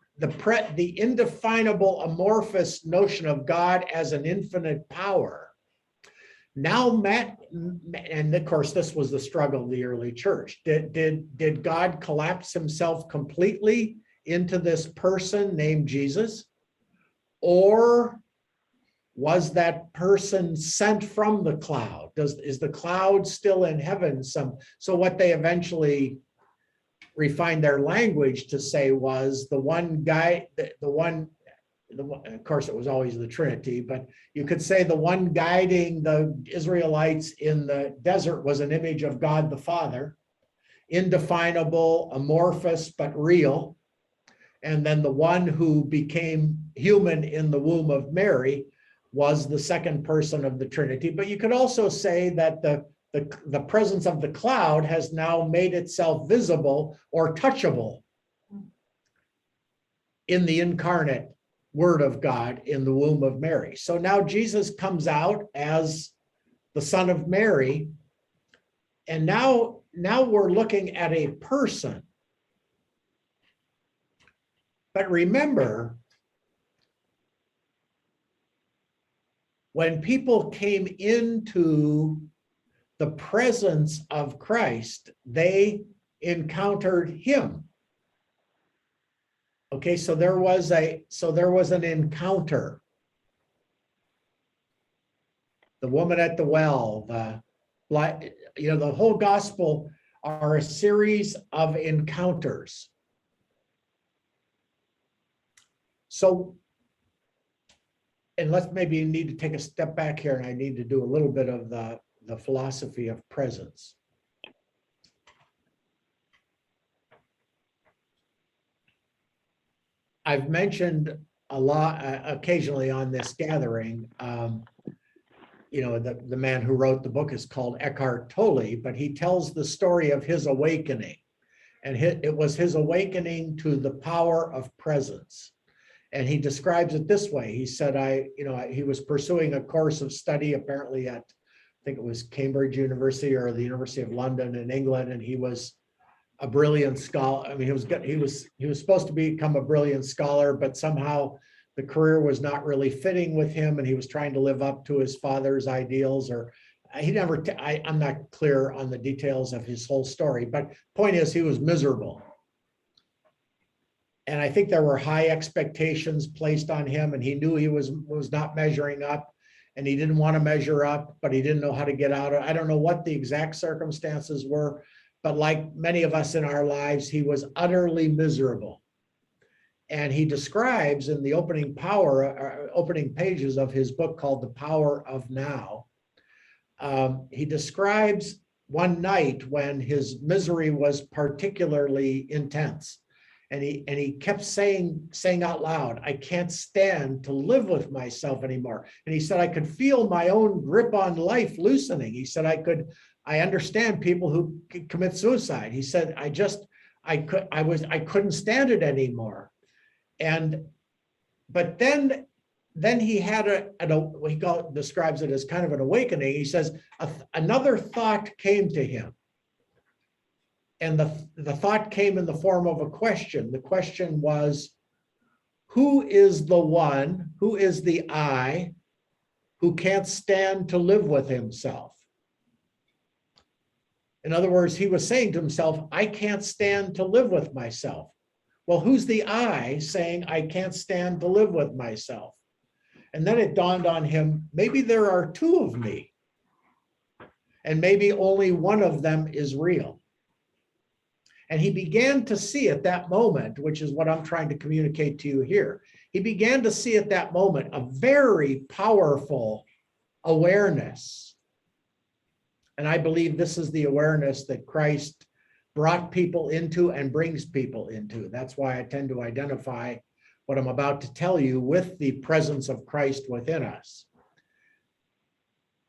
indefinable amorphous notion of God as an infinite power now and of course this was the struggle of the early church. Did God collapse himself completely into this person named Jesus, or was that person sent from the cloud? Is the cloud still in heaven? So what they eventually refined their language to say was the one guy, of course it was always the Trinity, but you could say the one guiding the Israelites in the desert was an image of God the Father, indefinable, amorphous, but real. And then the one who became human in the womb of Mary was the second person of the Trinity. But you could also say that the presence of the cloud has now made itself visible or touchable in the incarnate Word of God in the womb of Mary. So now Jesus comes out as the Son of Mary, and now we're looking at a person. But remember, when people came into the presence of Christ, they encountered him. Okay, so there was an encounter. The woman at the well, the whole gospel are a series of encounters. So, and let's maybe need to take a step back here, and I need to do a little bit of the philosophy of presence. I've mentioned a lot occasionally on this gathering, the man who wrote the book is called Eckhart Tolle, but he tells the story of his awakening, and it was his awakening to the power of presence. And he describes it this way. He said, he was pursuing a course of study apparently at, I think it was Cambridge University or the University of London in England, and he was a brilliant scholar. I mean, he was supposed to become a brilliant scholar, but somehow the career was not really fitting with him, and he was trying to live up to his father's ideals, or I'm not clear on the details of his whole story, but point is he was miserable. And I think there were high expectations placed on him, and he knew he was not measuring up, and he didn't want to measure up, but he didn't know how to get out of it. I don't know what the exact circumstances were, but like many of us in our lives, he was utterly miserable. And he describes in the opening pages of his book called The Power of Now, he describes one night when his misery was particularly intense. And he kept saying out loud, I can't stand to live with myself anymore. And he said, I could feel my own grip on life loosening. He said, I understand people who commit suicide. He said, I couldn't stand it anymore. But then he had describes it as kind of an awakening. He says, another thought came to him. And the thought came in the form of a question. The question was, who is the one, who is the I, who can't stand to live with himself? In other words, he was saying to himself, I can't stand to live with myself. Well, who's the I saying, I can't stand to live with myself? And then it dawned on him, maybe there are two of me, and maybe only one of them is real. And he began to see at that moment, which is what I'm trying to communicate to you here. He began to see at that moment a very powerful awareness. And I believe this is the awareness that Christ brought people into and brings people into. That's why I tend to identify what I'm about to tell you with the presence of Christ within us.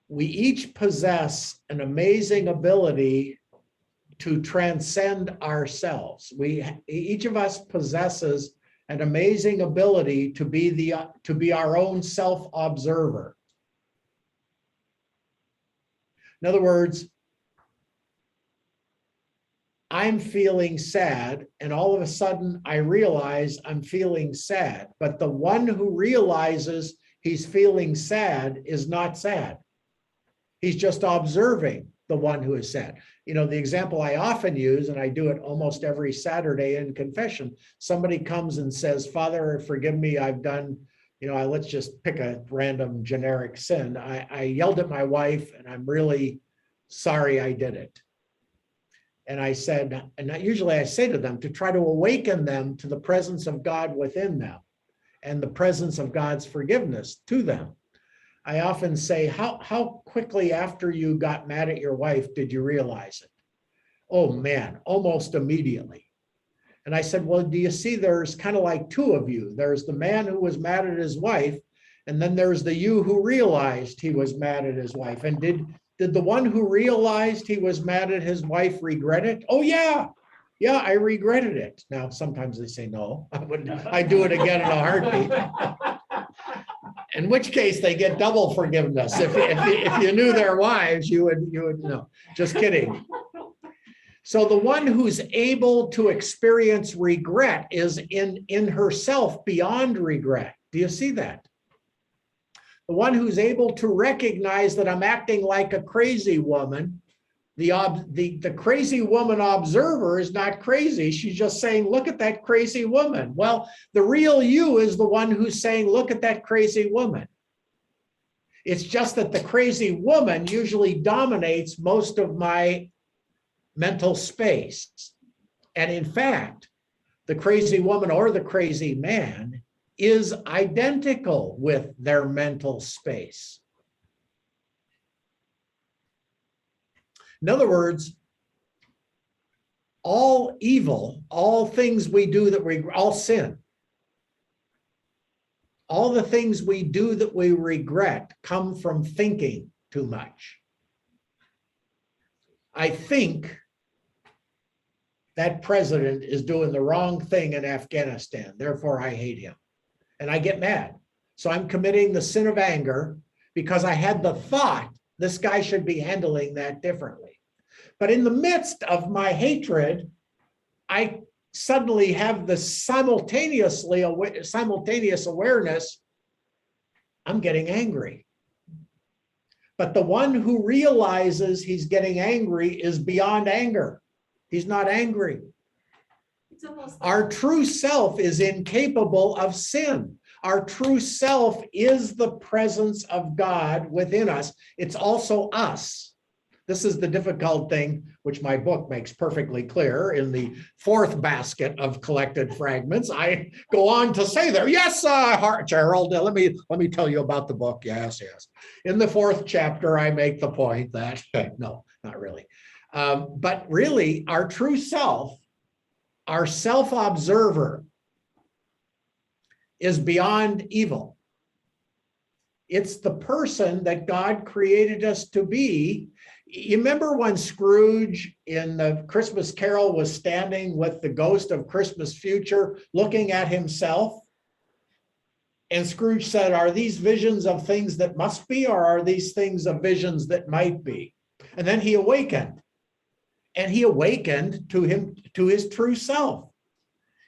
We each possess an amazing ability to transcend ourselves. Each of us possesses an amazing ability to be our own self-observer. In other words, I'm feeling sad, and all of a sudden I realize I'm feeling sad. But the one who realizes he's feeling sad is not sad. He's just observing the one who is sad. You know, the example I often use, and I do it almost every Saturday in confession, somebody comes and says, Father, forgive me, I've done, let's just pick a random generic sin. I yelled at my wife and I'm really sorry I did it. And I said, and usually I say to them to try to awaken them to the presence of God within them and the presence of God's forgiveness to them. I often say, how quickly after you got mad at your wife did you realize it? Oh man, almost immediately. And I said, well, do you see there's kind of like two of you. There's the man who was mad at his wife, and then there's the you who realized he was mad at his wife. And did the one who realized he was mad at his wife regret it? Oh yeah, I regretted it. Now, sometimes they say, no, I do it again in a heartbeat. In which case they get double forgiveness. If you knew their wives, you would know. Just kidding. So the one who's able to experience regret is in herself beyond regret. Do you see that? The one who's able to recognize that I'm acting like a crazy woman. The crazy woman observer is not crazy. She's just saying, look at that crazy woman. Well, the real you is the one who's saying, look at that crazy woman. It's just that the crazy woman usually dominates most of my mental space. And in fact, the crazy woman or the crazy man is identical with their mental space. In other words, all evil, all things we do all sin, all the things we do that we regret come from thinking too much. I think that president is doing the wrong thing in Afghanistan, therefore I hate him. And I get mad. So I'm committing the sin of anger because I had the thought this guy should be handling that differently. But in the midst of my hatred, I suddenly have the simultaneous awareness, I'm getting angry. But the one who realizes he's getting angry is beyond anger. He's not angry. It's almost Our true self is incapable of sin. Our true self is the presence of God within us. It's also us. This is the difficult thing, which my book makes perfectly clear in the fourth basket of collected fragments. I go on to say there, yes, Gerald, let me tell you about the book. Yes. In the fourth chapter, I make the point that, no, not really. But really, our true self, our self-observer, is beyond evil. It's the person that God created us to be. You remember when Scrooge in the Christmas Carol was standing with the ghost of Christmas future looking at himself? And Scrooge said, are these visions of things that must be, or are these things of visions that might be? And then he awakened. and he awakened to his true self.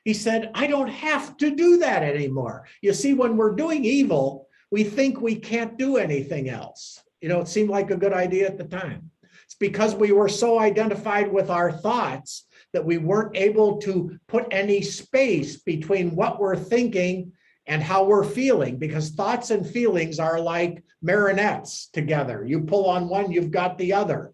He said, I don't have to do that anymore. You see, when we're doing evil, we think we can't do anything else. You know, it seemed like a good idea at the time. It's because we were so identified with our thoughts that we weren't able to put any space between what we're thinking and how we're feeling, because thoughts and feelings are like marionettes together. You pull on one, you've got the other.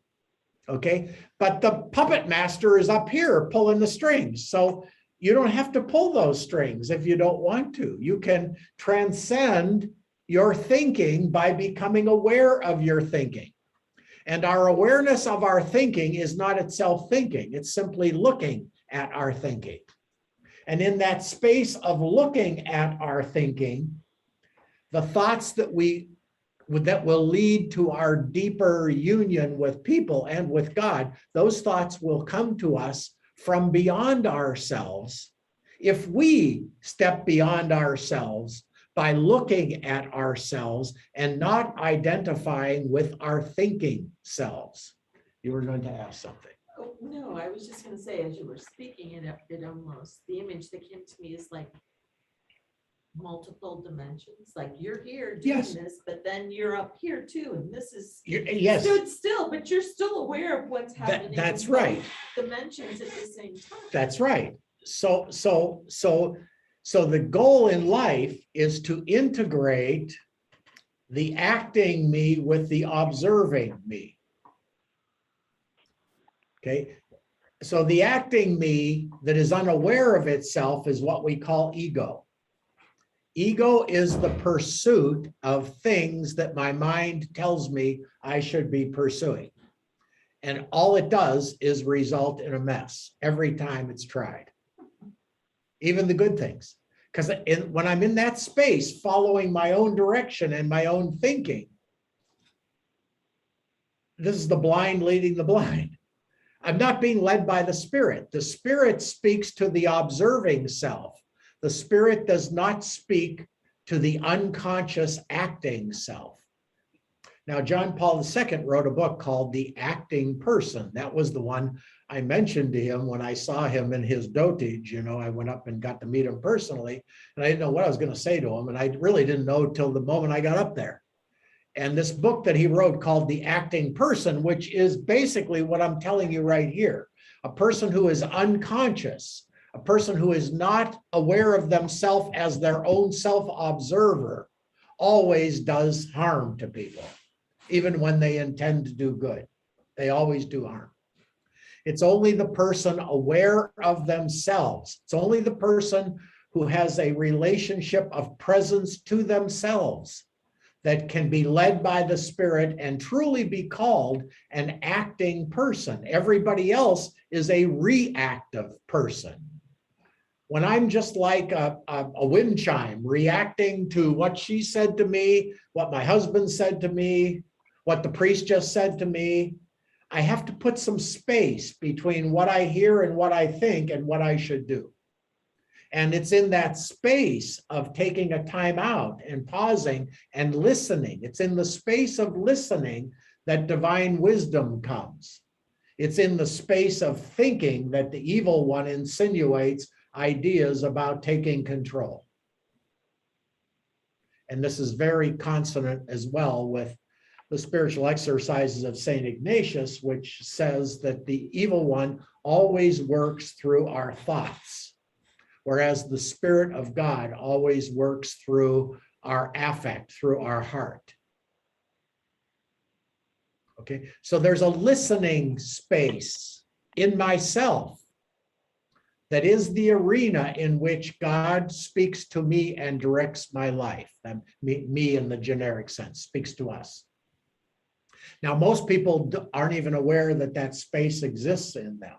Okay, but the puppet master is up here pulling the strings. So you don't have to pull those strings if you don't want to. You can transcend your thinking by becoming aware of your thinking. And our awareness of our thinking is not itself thinking. It's simply looking at our thinking. And in that space of looking at our thinking, the thoughts that will lead to our deeper union with people and with God, those thoughts will come to us from beyond ourselves if we step beyond ourselves by looking at ourselves and not identifying with our thinking selves. You were going to ask something. Oh, no, I was just gonna say, as you were speaking, it almost, the image that came to me is like multiple dimensions, like you're here doing Yes. this, but then you're up here too, and this is Yes, stood still, but you're still aware of what's happening. that's in both right. Dimensions at the same time. That's right. So the goal in life is to integrate the acting me with the observing me. Okay. So the acting me that is unaware of itself is what we call ego. Ego is the pursuit of things that my mind tells me I should be pursuing. And all it does is result in a mess every time it's tried. Even the good things. Because when I'm in that space, following my own direction and my own thinking, this is the blind leading the blind. I'm not being led by the Spirit. The Spirit speaks to the observing self. The Spirit does not speak to the unconscious acting self. Now, John Paul II wrote a book called The Acting Person. That was the one I mentioned to him when I saw him in his dotage. You know, I went up and got to meet him personally, and I didn't know what I was going to say to him. And I really didn't know till the moment I got up there. And this book that he wrote called The Acting Person, which is basically what I'm telling you right here. A person who is unconscious, a person who is not aware of themselves as their own self-observer, always does harm to people. Even when they intend to do good, they always do harm. It's only the person aware of themselves. It's only the person who has a relationship of presence to themselves that can be led by the Spirit and truly be called an acting person. Everybody else is a reactive person. When I'm just like a wind chime reacting to what she said to me, what my husband said to me, what the priest just said to me, I have to put some space between what I hear and what I think and what I should do. And it's in that space of taking a time out and pausing and listening. It's in the space of listening that divine wisdom comes. It's in the space of thinking that the evil one insinuates ideas about taking control. And this is very consonant as well with the spiritual exercises of St. Ignatius, which says that the evil one always works through our thoughts, whereas the Spirit of God always works through our affect, through our heart. Okay, so there's a listening space in myself that is the arena in which God speaks to me and directs my life. Me in the generic sense, speaks to us. Now, most people aren't even aware that that space exists in them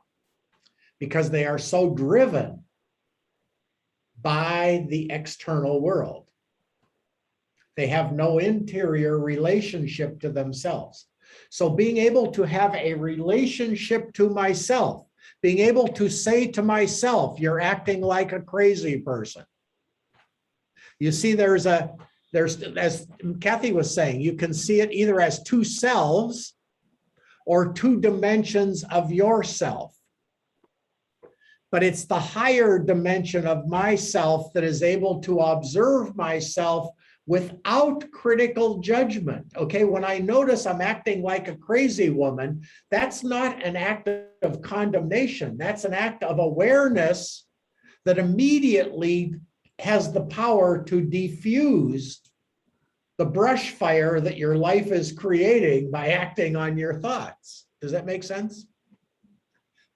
because they are so driven by the external world. They have no interior relationship to themselves. So being able to have a relationship to myself, being able to say to myself, you're acting like a crazy person. You see, there's, as Kathy was saying, you can see it either as two selves or two dimensions of yourself. But it's the higher dimension of myself that is able to observe myself without critical judgment. Okay, when I notice I'm acting like a crazy woman, that's not an act of condemnation. That's an act of awareness that immediately has the power to diffuse the brush fire that your life is creating by acting on your thoughts. Does that make sense?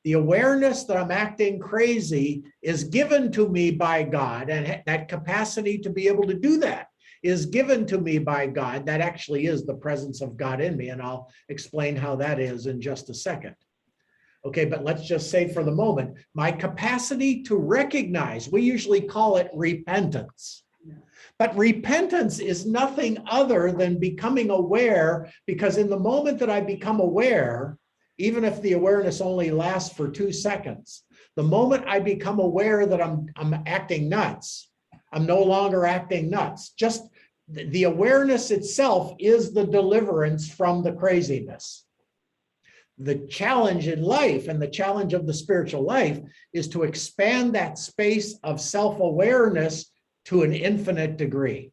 The awareness that I'm acting crazy is given to me by God, and that capacity to be able to do that is given to me by God. That actually is the presence of God in me, and I'll explain how that is in just a second. Okay, but let's just say for the moment, my capacity to recognize, we usually call it repentance. But repentance is nothing other than becoming aware, because in the moment that I become aware, even if the awareness only lasts for 2 seconds, the moment I become aware that I'm acting nuts, I'm no longer acting nuts. Just the awareness itself is the deliverance from the craziness. The challenge in life and the challenge of the spiritual life is to expand that space of self-awareness to an infinite degree.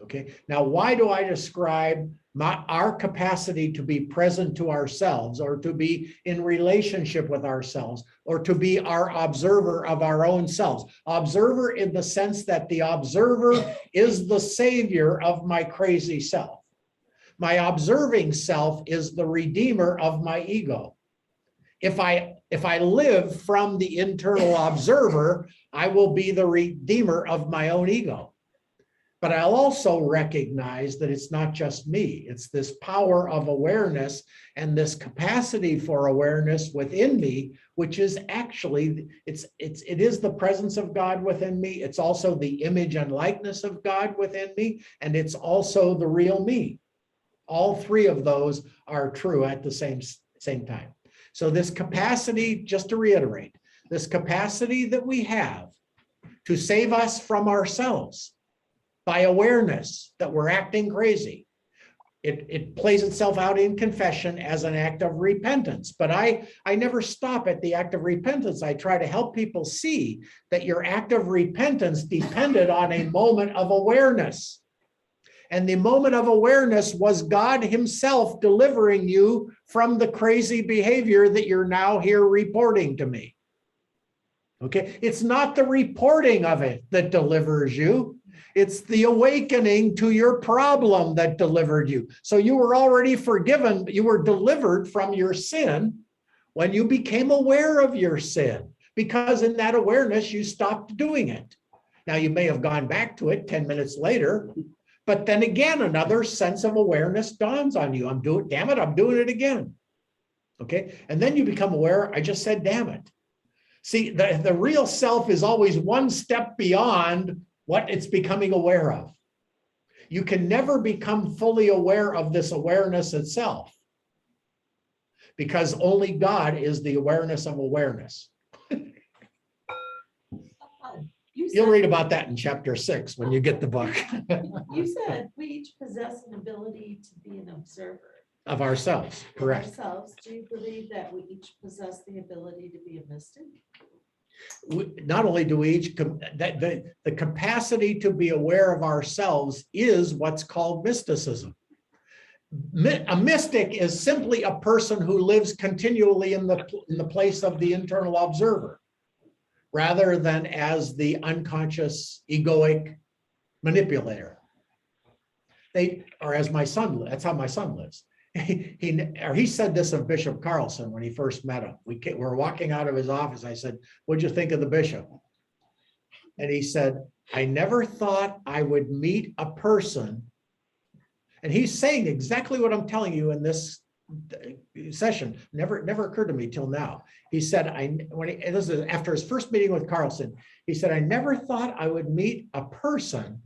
Okay, now why do I describe our capacity to be present to ourselves, or to be in relationship with ourselves, or to be our observer of our own selves? Observer in the sense that the observer is the savior of my crazy self. My observing self is the redeemer of my ego. If I live from the internal observer, I will be the redeemer of my own ego. But I'll also recognize that it's not just me. It's this power of awareness and this capacity for awareness within me, which is actually, it is the presence of God within me. It's also the image and likeness of God within me. And it's also the real me. All three of those are true at the same time. So this capacity, just to reiterate, this capacity that we have to save us from ourselves by awareness that we're acting crazy, it plays itself out in confession as an act of repentance. But I never stop at the act of repentance. I try to help people see that your act of repentance depended on a moment of awareness. And the moment of awareness was God himself delivering you from the crazy behavior that you're now here reporting to me. Okay, it's not the reporting of it that delivers you. It's the awakening to your problem that delivered you. So you were already forgiven. You were delivered from your sin when you became aware of your sin, because in that awareness, you stopped doing it. Now, you may have gone back to it 10 minutes later, but then again, another sense of awareness dawns on you. Damn it, I'm doing it again. Okay, and then you become aware, I just said, damn it. See, the real self is always one step beyond what it's becoming aware of. You can never become fully aware of this awareness itself, because only God is the awareness of awareness. You'll read about that in chapter 6 when you get the book. You said we each possess an ability to be an observer Of ourselves, of correct. ourselves. Do you believe that we each possess the ability to be a mystic? Not only do we each, the capacity to be aware of ourselves is what's called mysticism. A mystic is simply a person who lives continually in the place of the internal observer, rather than as the unconscious egoic manipulator. Or as my son, that's how my son lives. He said this of Bishop Carlson when he first met him. We were walking out of his office. I said, "What'd you think of the bishop?" And he said, "I never thought I would meet a person." And he's saying exactly what I'm telling you in this session. Never occurred to me till now. He said, this is after his first meeting with Carlson, he said, "I never thought I would meet a person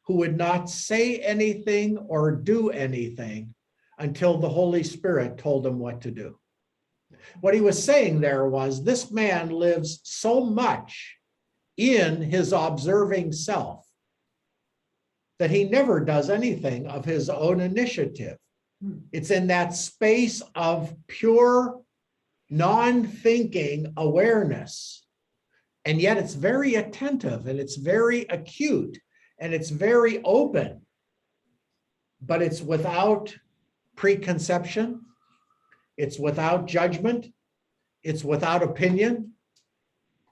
who would not say anything or do anything until the Holy Spirit told him what to do." What he was saying there was, this man lives so much in his observing self that he never does anything of his own initiative. It's in that space of pure, non-thinking awareness. And yet it's very attentive and it's very acute and it's very open, but it's without preconception. It's without judgment. It's without opinion.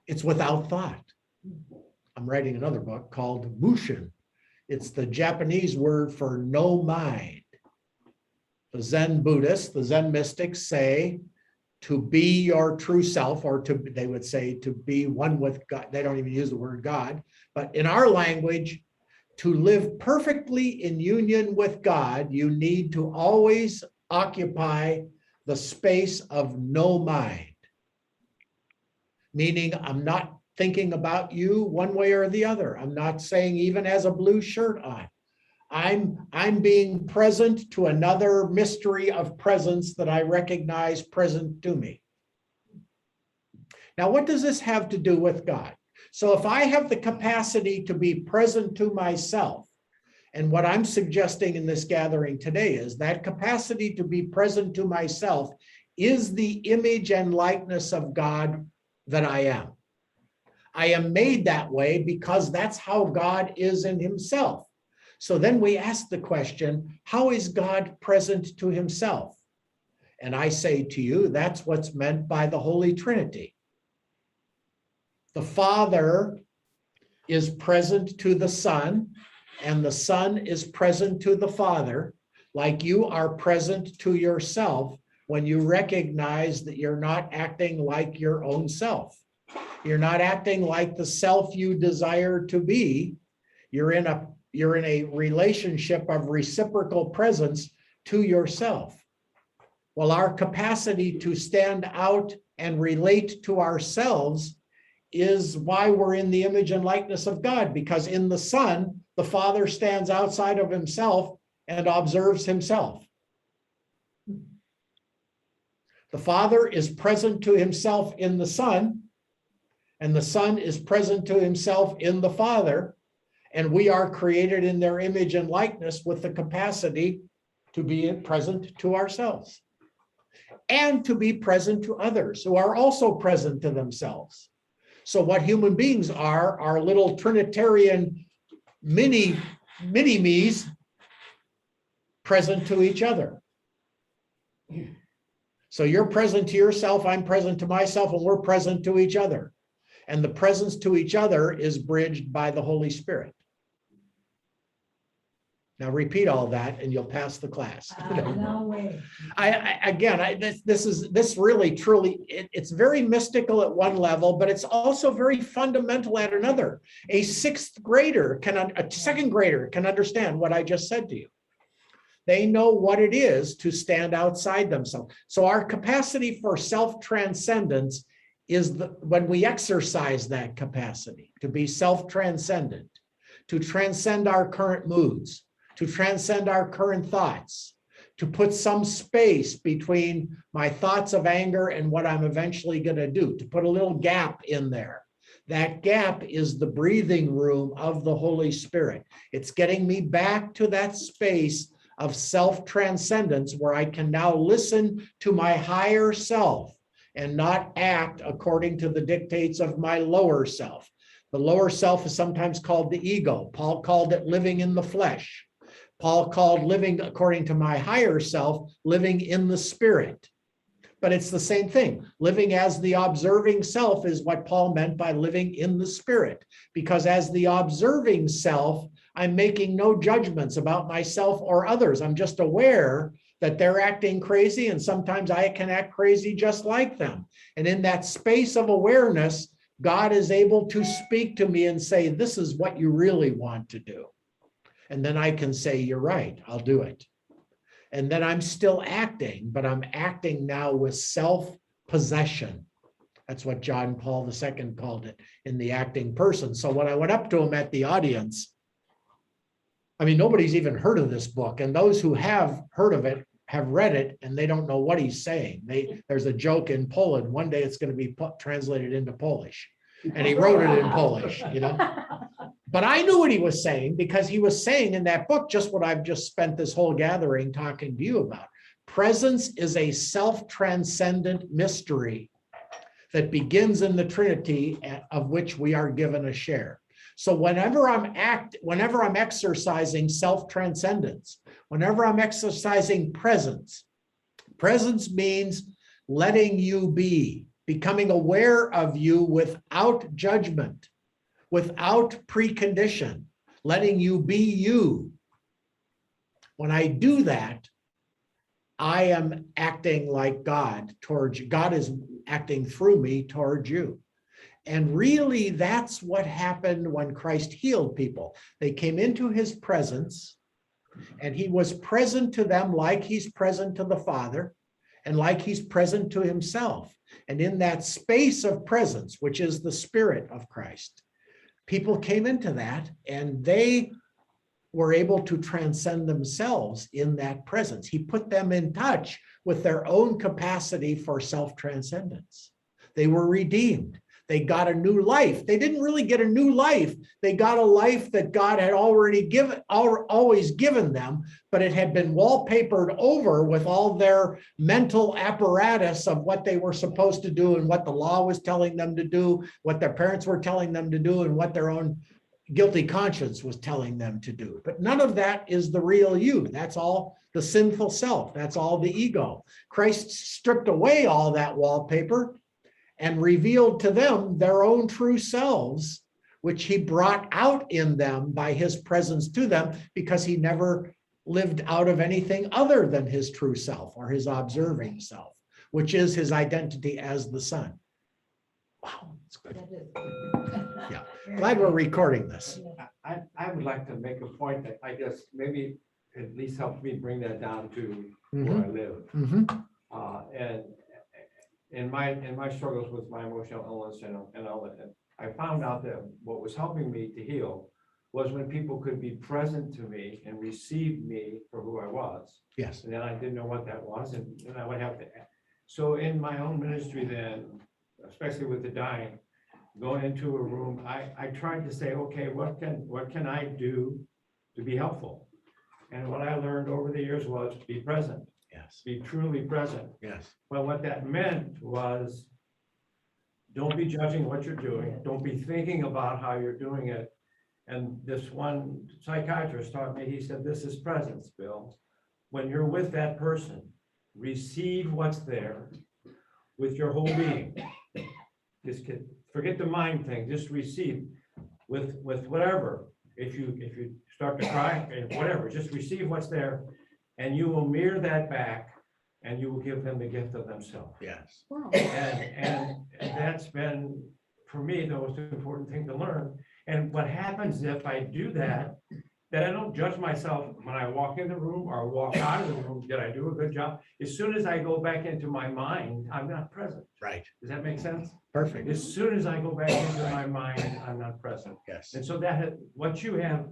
It's without thought. I'm writing another book called Mushin. It's the Japanese word for no mind. The Zen Buddhists, the Zen mystics say to be your true self, or they would say to be one with God. They don't even use the word God, but in our language, to live perfectly in union with God, you need to always occupy the space of no mind. Meaning I'm not thinking about you one way or the other. I'm not saying even as a blue shirt on. I'm being present to another mystery of presence that I recognize present to me. Now, what does this have to do with God? So if I have the capacity to be present to myself, and what I'm suggesting in this gathering today is that capacity to be present to myself is the image and likeness of God that I am. I am made that way because that's how God is in himself. So then we ask the question, how is God present to himself? And I say to you, that's what's meant by the Holy Trinity. The Father is present to the Son, and the Son is present to the Father, like you are present to yourself when you recognize that you're not acting like your own self. You're not acting like the self you desire to be. You're in a relationship of reciprocal presence to yourself. Well, our capacity to stand out and relate to ourselves is why we're in the image and likeness of God, because in the Son, the Father stands outside of himself and observes himself. The Father is present to himself in the Son, and the Son is present to himself in the Father, and we are created in their image and likeness with the capacity to be present to ourselves and to be present to others who are also present to themselves. So what human beings are little Trinitarian mini-me's present to each other. So you're present to yourself, I'm present to myself, and we're present to each other. And the presence to each other is bridged by the Holy Spirit. Now repeat all that and you'll pass the class. No way. This really truly, it's very mystical at one level, but it's also very fundamental at another. A second grader can understand what I just said to you. They know what it is to stand outside themselves. So our capacity for self-transcendence is when we exercise that capacity to be self-transcendent, to transcend our current moods, to transcend our current thoughts, to put some space between my thoughts of anger and what I'm eventually going to do, to put a little gap in there. That gap is the breathing room of the Holy Spirit. It's getting me back to that space of self-transcendence where I can now listen to my higher self and not act according to the dictates of my lower self. The lower self is sometimes called the ego. Paul called it living in the flesh. Paul called living according to my higher self, living in the spirit. But it's the same thing. Living as the observing self is what Paul meant by living in the spirit. Because as the observing self, I'm making no judgments about myself or others. I'm just aware that they're acting crazy, and sometimes I can act crazy just like them. And in that space of awareness, God is able to speak to me and say, this is what you really want to do. And then I can say, you're right, I'll do it. And then I'm still acting, but I'm acting now with self-possession. That's what John Paul II called it in the acting person. So when I went up to him at the audience, I mean, nobody's even heard of this book. And those who have heard of it have read it and they don't know what he's saying. There's a joke in Poland. One day it's going to be translated into Polish. And he wrote it in Polish, you know. But I knew what he was saying, because he was saying in that book just what I've just spent this whole gathering talking to you about. Presence is a self-transcendent mystery that begins in the Trinity, of which we are given a share. So whenever I'm exercising self-transcendence, whenever I'm exercising presence means letting you be, becoming aware of you without judgment, without precondition, letting you be you. When I do that, I am acting like God towards you. God is acting through me towards you. And really, that's what happened when Christ healed people. They came into his presence, and he was present to them like he's present to the Father, and like he's present to himself. And in that space of presence, which is the Spirit of Christ, people came into that, and they were able to transcend themselves in that presence. He put them in touch with their own capacity for self-transcendence. They were redeemed. They got a new life. They didn't really get a new life. They got a life that God had always given them, but it had been wallpapered over with all their mental apparatus of what they were supposed to do and what the law was telling them to do, what their parents were telling them to do, and what their own guilty conscience was telling them to do. But none of that is the real you. That's all the sinful self. That's all the ego. Christ stripped away all that wallpaper and revealed to them their own true selves, which he brought out in them by his presence to them, because he never lived out of anything other than his true self or his observing self, which is his identity as the Son. Wow, that's good. Yeah, glad we're recording this. I would like to make a point that I guess maybe at least helps me bring that down to where Mhm. I live. Mhm. And in my struggles with my emotional illness and all that, I found out that what was helping me to heal was when people could be present to me and receive me for who I was. Yes. And then I didn't know what that was, and then I would have to. So in my own ministry then, especially with the dying, going into a room, I tried to say, okay, what can I do to be helpful? And what I learned over the years was be present. Yes. Be truly present. Yes. Well, what that meant was don't be judging what you're doing. Don't be thinking about how you're doing it. And this one psychiatrist taught me, he said, this is presence, Bill. When you're with that person, receive what's there with your whole being. Just forget the mind thing, just receive with whatever. If you start to cry, whatever, just receive what's there, and you will mirror that back, and you will give them the gift of themselves. Yes. And that's been, for me, the most important thing to learn. And what happens if I do that, that I don't judge myself when I walk in the room or walk out of the room, did I do a good job? As soon as I go back into my mind, I'm not present. Right. Does that make sense? Perfect. As soon as I go back into my mind, I'm not present. Yes. And so what you have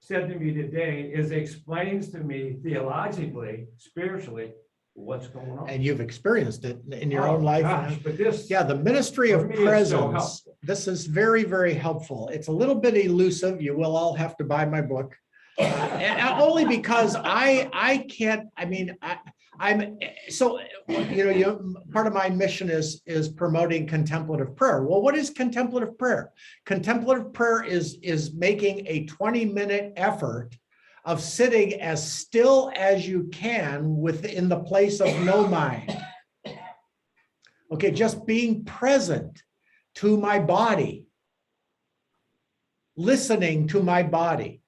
said to me today is explains to me theologically, spiritually, what's going on. And you've experienced it in your own life. Gosh, but this, Yeah, the ministry of For me, it's so presence. helpful. This is very, very helpful. It's a little bit elusive. You will all have to buy my book. And only because I can't, I mean, I'm so, part of my mission is promoting contemplative prayer. Well, what is contemplative prayer? Contemplative prayer is making a 20-minute effort of sitting as still as you can within the place of no mind. Okay, just being present to my body, listening to my body,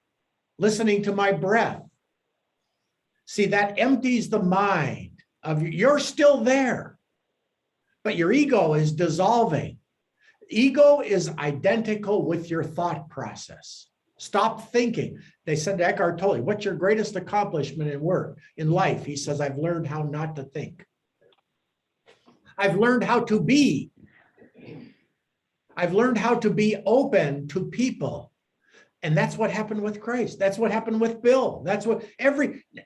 listening to my breath. See, that empties the mind of you're still there, but your ego is dissolving. Ego is identical with your thought process. Stop thinking. They said to Eckhart Tolle, what's your greatest accomplishment in life? He says, I've learned how not to think. I've learned how to be. I've learned how to be open to people. And that's what happened with Christ. That's what happened with Bill. That's what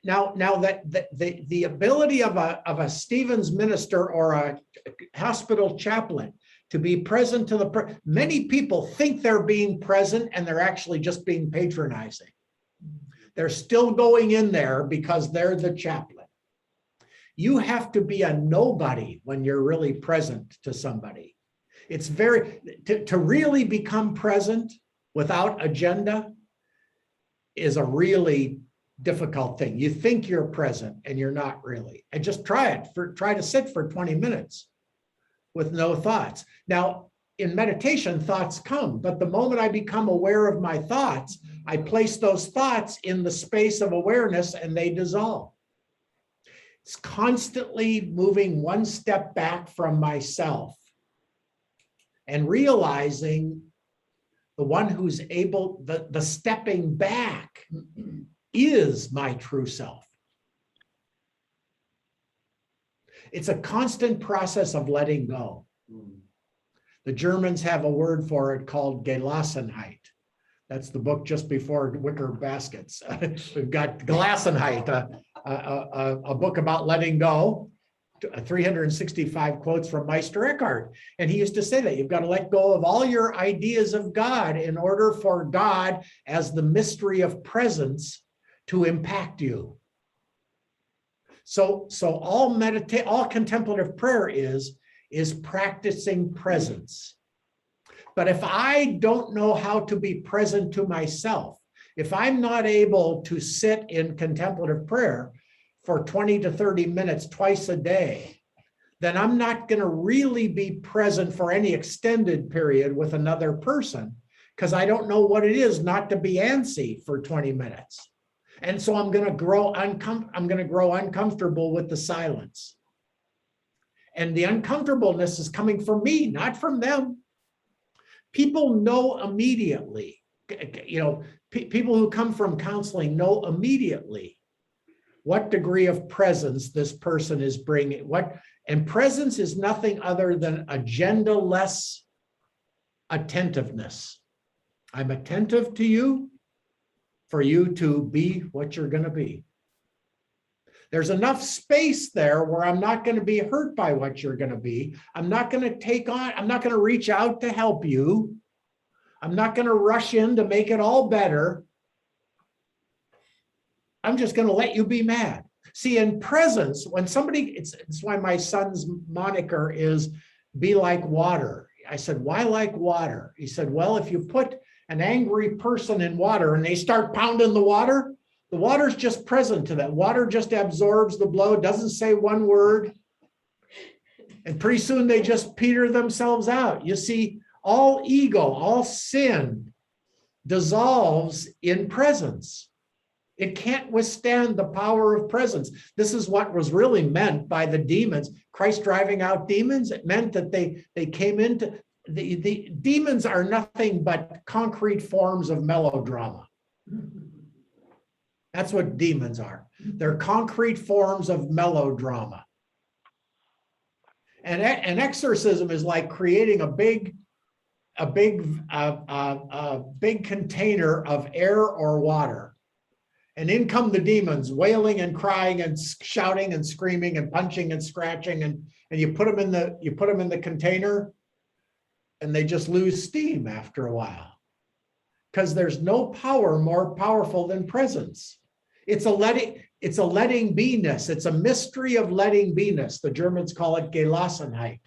now that the ability of a Stevens minister or a hospital chaplain to be present to the, many people think they're being present and they're actually just being patronizing. They're still going in there because they're the chaplain. You have to be a nobody when you're really present to somebody. It's to really become present without agenda is a really difficult thing. You think you're present and you're not really. And just try it. Try to sit for 20 minutes with no thoughts. Now, in meditation, thoughts come, but the moment I become aware of my thoughts, I place those thoughts in the space of awareness and they dissolve. It's constantly moving one step back from myself and realizing the one who's able, the stepping back is my true self. It's a constant process of letting go. The Germans have a word for it called Gelassenheit. That's the book just before Wicker Baskets. We've got Gelassenheit, a book about letting go, 365 quotes from Meister Eckhart. And he used to say that you've got to let go of all your ideas of God in order for God as the mystery of presence to impact you. So all contemplative prayer is practicing presence. But if I don't know how to be present to myself, if I'm not able to sit in contemplative prayer for 20 to 30 minutes twice a day, then I'm not going to really be present for any extended period with another person because I don't know what it is not to be antsy for 20 minutes. And so I'm going to grow uncomfortable with the silence. And the uncomfortableness is coming from me, not from them. People know immediately, people who come from counseling know immediately what degree of presence this person is bringing. And presence is nothing other than agenda-less attentiveness. I'm attentive to you for you to be what you're going to be. There's enough space there where I'm not going to be hurt by what you're going to be. I'm not going to reach out to help you. I'm not going to rush in to make it all better. I'm just going to let you be mad. See, in presence, when somebody, it's why my son's moniker is be like water. I said, why like water? He said, well, if you put an angry person in water and they start pounding the water's just present to that. Water just absorbs the blow, doesn't say one word. And pretty soon they just peter themselves out. You see, all ego, all sin dissolves in presence. It can't withstand the power of presence. This is what was really meant by the demons. Christ driving out demons, it meant that they came into, the demons are nothing but concrete forms of melodrama. That's what demons are. They're concrete forms of melodrama. And an exorcism is like creating a big container of air or water. And in come the demons, wailing and crying and shouting and screaming and punching and scratching, and you put them in the container, and they just lose steam after a while, because there's no power more powerful than presence. It's a letting beingness. It's a mystery of letting beingness. The Germans call it Gelassenheit.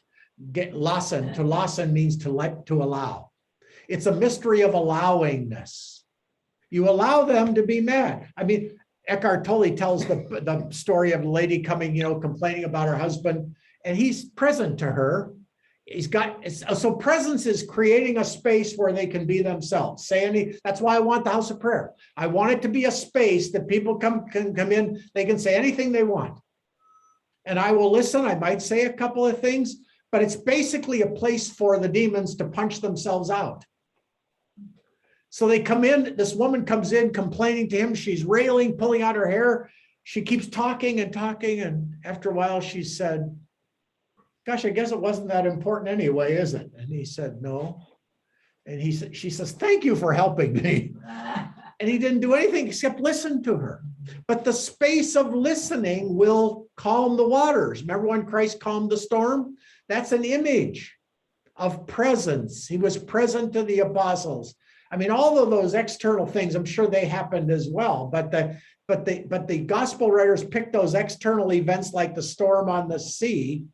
To lassen means to allow. It's a mystery of allowingness. You allow them to be mad. I mean, Eckhart Tolle tells the story of a lady coming, complaining about her husband, and he's present to her. So presence is creating a space where they can be themselves. That's why I want the house of prayer. I want it to be a space that people can come in. They can say anything they want. And I will listen. I might say a couple of things, but it's basically a place for the demons to punch themselves out. So they come in, this woman comes in complaining to him. She's railing, pulling out her hair. She keeps talking and talking. And after a while she said, gosh, I guess it wasn't that important anyway, is it? And he said, no. And she says, thank you for helping me. And he didn't do anything except listen to her. But the space of listening will calm the waters. Remember when Christ calmed the storm? That's an image. of presence. He was present to the apostles. I mean, all of those external things, I'm sure they happened as well, but the gospel writers picked those external events like the storm on the sea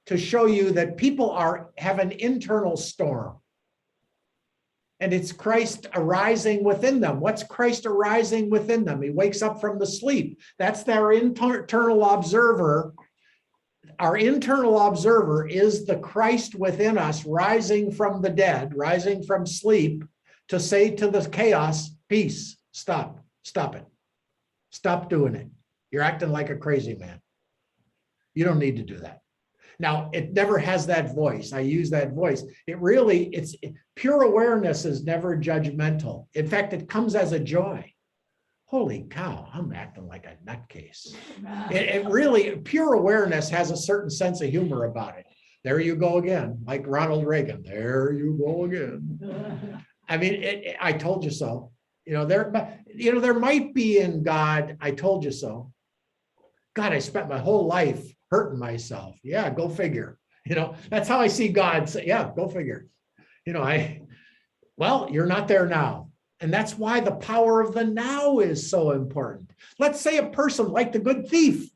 to show you that people have an internal storm. And it's Christ arising within them. What's Christ arising within them? He wakes up from the sleep. That's their internal observer. Our internal observer is the Christ within us rising from the dead, rising from sleep, to say to the chaos, peace, stop it. Stop doing it. You're acting like a crazy man. You don't need to do that. Now, it never has that voice. I use that voice. It's pure awareness is never judgmental. In fact, it comes as a joy. Holy cow, I'm acting like a nutcase. It really, pure awareness has a certain sense of humor about it. There you go again, like Ronald Reagan. There you go again. I mean, I told you so. There might be in God, I told you so. God, I spent my whole life hurting myself. Yeah, go figure. That's how I see God. Say, yeah, go figure. You're not there now. And that's why the power of the now is so important. Let's say a person like the good thief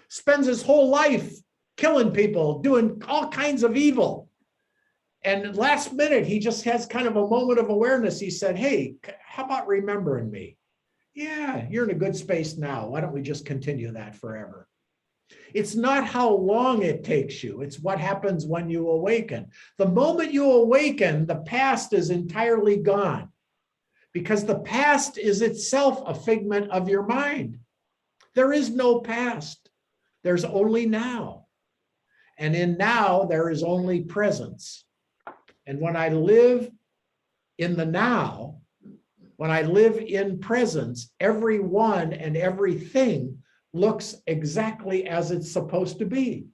spends his whole life killing people, doing all kinds of evil. And last minute, he just has kind of a moment of awareness. He said, hey, how about remembering me? Yeah, you're in a good space now. Why don't we just continue that forever? It's not how long it takes you. It's what happens when you awaken. The moment you awaken, the past is entirely gone because the past is itself a figment of your mind. There is no past. There's only now. And in now, there is only presence. And when I live in the now, when I live in presence, everyone and everything looks exactly as it's supposed to be.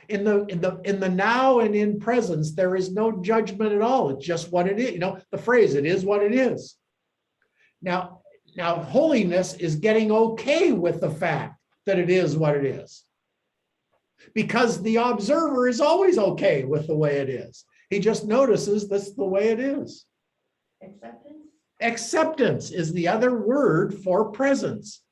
In the now and in presence, there is no judgment at all. It's just what it is. The phrase, it is what it is. Now holiness is getting okay with the fact that it is what it is. Because the observer is always okay with the way it is. He just notices that's the way it is. Acceptance? Acceptance is the other word for presence,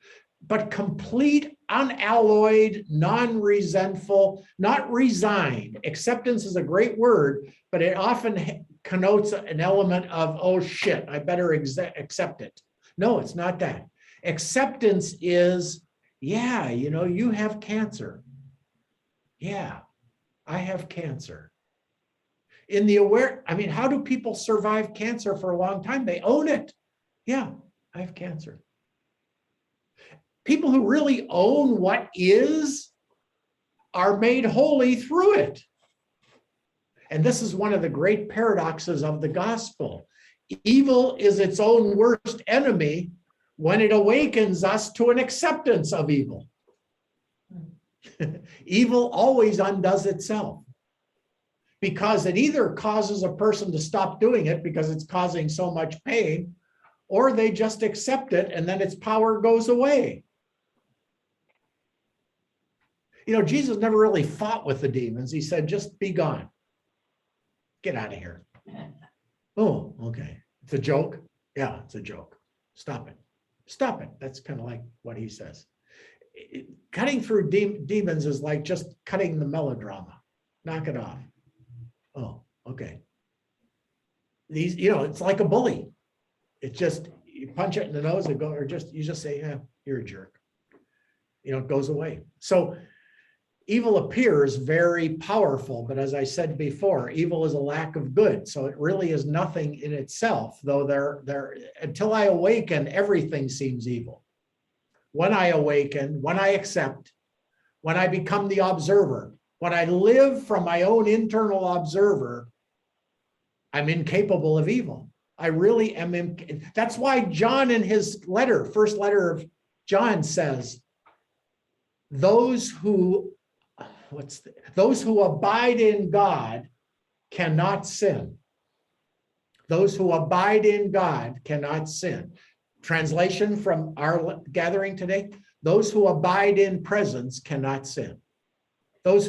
but complete, unalloyed, non-resentful, not resigned. Acceptance is a great word, but it often connotes an element of, oh shit, I better accept it. No, it's not that. Acceptance is, yeah, you have cancer. Yeah, I have cancer. How do people survive cancer for a long time? They own it. Yeah, I have cancer. People who really own what is are made holy through it. And this is one of the great paradoxes of the gospel. Evil is its own worst enemy when it awakens us to an acceptance of evil. Evil always undoes itself because it either causes a person to stop doing it because it's causing so much pain, or they just accept it and then its power goes away. Jesus never really fought with the demons. He said, just be gone. Get out of here. Oh, okay. It's a joke? Yeah, it's a joke. Stop it. Stop it. That's kind of like what he says. Cutting through demons is like just cutting the melodrama. Knock it off. Oh, okay. It's like a bully. It's just, you punch it in the nose and go, you just say, yeah, you're a jerk. It goes away. So evil appears very powerful, but as I said before, evil is a lack of good. So it really is nothing in itself, though until I awaken, everything seems evil. When I awaken, when I accept, when I become the observer, when I live from my own internal observer, I'm incapable of evil. I really am. That's why John in his letter, first letter of John says, those who abide in God cannot sin. Those who abide in God cannot sin. Translation from our gathering today, those who abide in presence cannot sin. Those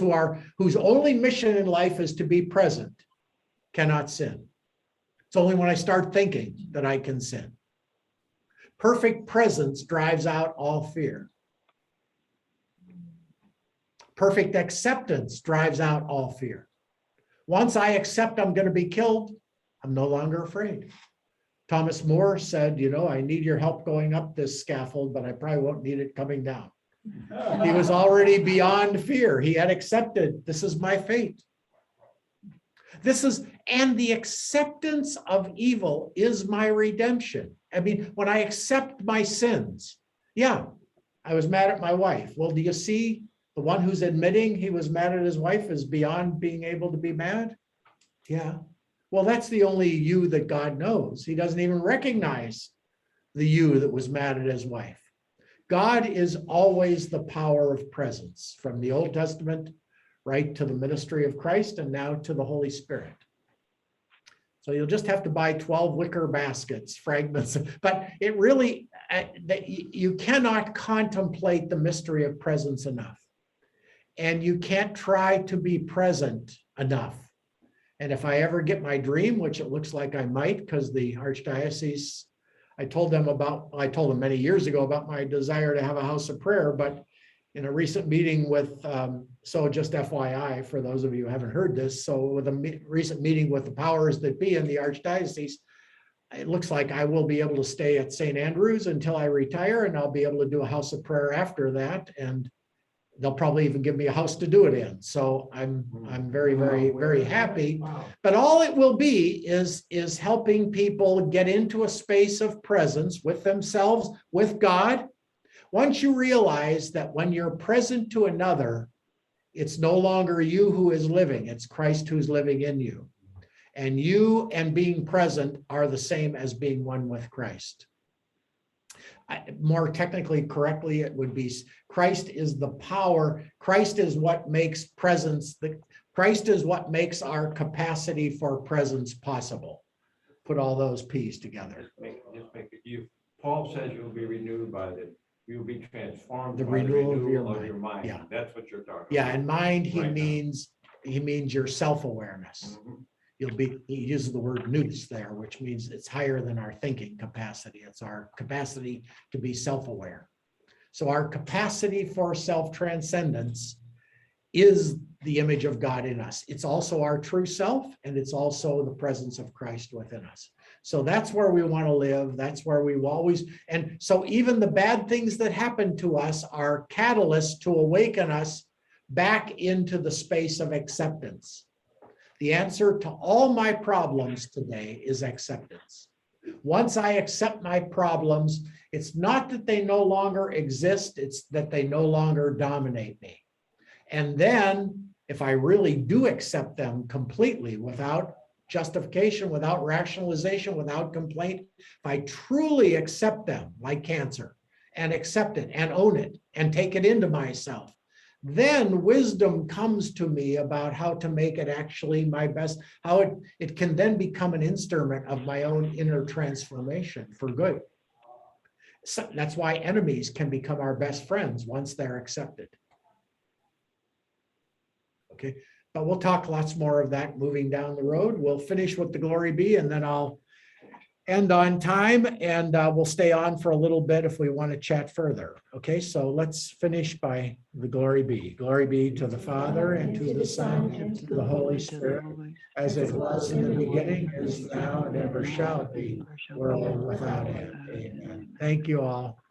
whose only mission in life is to be present cannot sin. It's only when I start thinking that I can sin. Perfect presence drives out all fear. Perfect acceptance drives out all fear. Once I accept I'm going to be killed, I'm no longer afraid. Thomas More said, you know, I need your help going up this scaffold, but I probably won't need it coming down. He was already beyond fear. He had accepted, this is my fate. And the acceptance of evil is my redemption. I mean, when I accept my sins, yeah, I was mad at my wife. Well, do you see the one who's admitting he was mad at his wife is beyond being able to be mad? Yeah. Well, that's the only you that God knows. He doesn't even recognize the you that was mad at his wife. God is always the power of presence, from the Old Testament right to the ministry of Christ and now to the Holy Spirit. So you'll just have to buy 12 wicker baskets, fragments, but it really, you cannot contemplate the mystery of presence enough. And you can't try to be present enough. And if I ever get my dream, which it looks like I might, because the Archdiocese, I told them many years ago about my desire to have a house of prayer, but in a recent meeting with, so just FYI, for those of you who haven't heard this, so with a recent meeting with the powers that be in the Archdiocese, it looks like I will be able to stay at St. Andrews until I retire, and I'll be able to do a house of prayer after that. And they'll probably even give me a house to do it in. So I'm very, very, very happy. Wow. But all it will be is helping people get into a space of presence with themselves, with God. Once you realize that when you're present to another, it's no longer you who is living, it's Christ who's living in you. And you and being present are the same as being one with Christ. More technically correctly, it would be Christ is the power. Christ is what makes presence, Christ is what makes our capacity for presence possible. Put all those P's together. Paul says you'll be renewed you'll be transformed The by renewal the of renewal your mind. Yeah. That's what you're talking Yeah, about. and mind, he Right now. means your self-awareness. Mhm. He uses the word nous there, which means it's higher than our thinking capacity. It's our capacity to be self-aware. So our capacity for self-transcendence is the image of God in us. It's also our true self, and it's also the presence of Christ within us. So that's where we want to live. That's where we always, and so even the bad things that happen to us are catalysts to awaken us back into the space of acceptance. The answer to all my problems today is acceptance. Once I accept my problems, it's not that they no longer exist, it's that they no longer dominate me. And then if I really do accept them completely without justification, without rationalization, without complaint, if I truly accept them like cancer and accept it and own it and take it into myself, then wisdom comes to me about how to make it actually my best, how it can then become an instrument of my own inner transformation for good. So that's why enemies can become our best friends once they're accepted. Okay, but we'll talk lots more of that moving down the road. We'll finish with the glory be, and then I'll end on time, and we'll stay on for a little bit if we want to chat further. Okay, so let's finish by the glory be. Glory be to the Father, and to the Son, and to the Holy Spirit, as it was in the beginning, is now, and ever shall be, world without end. Amen. Thank you all.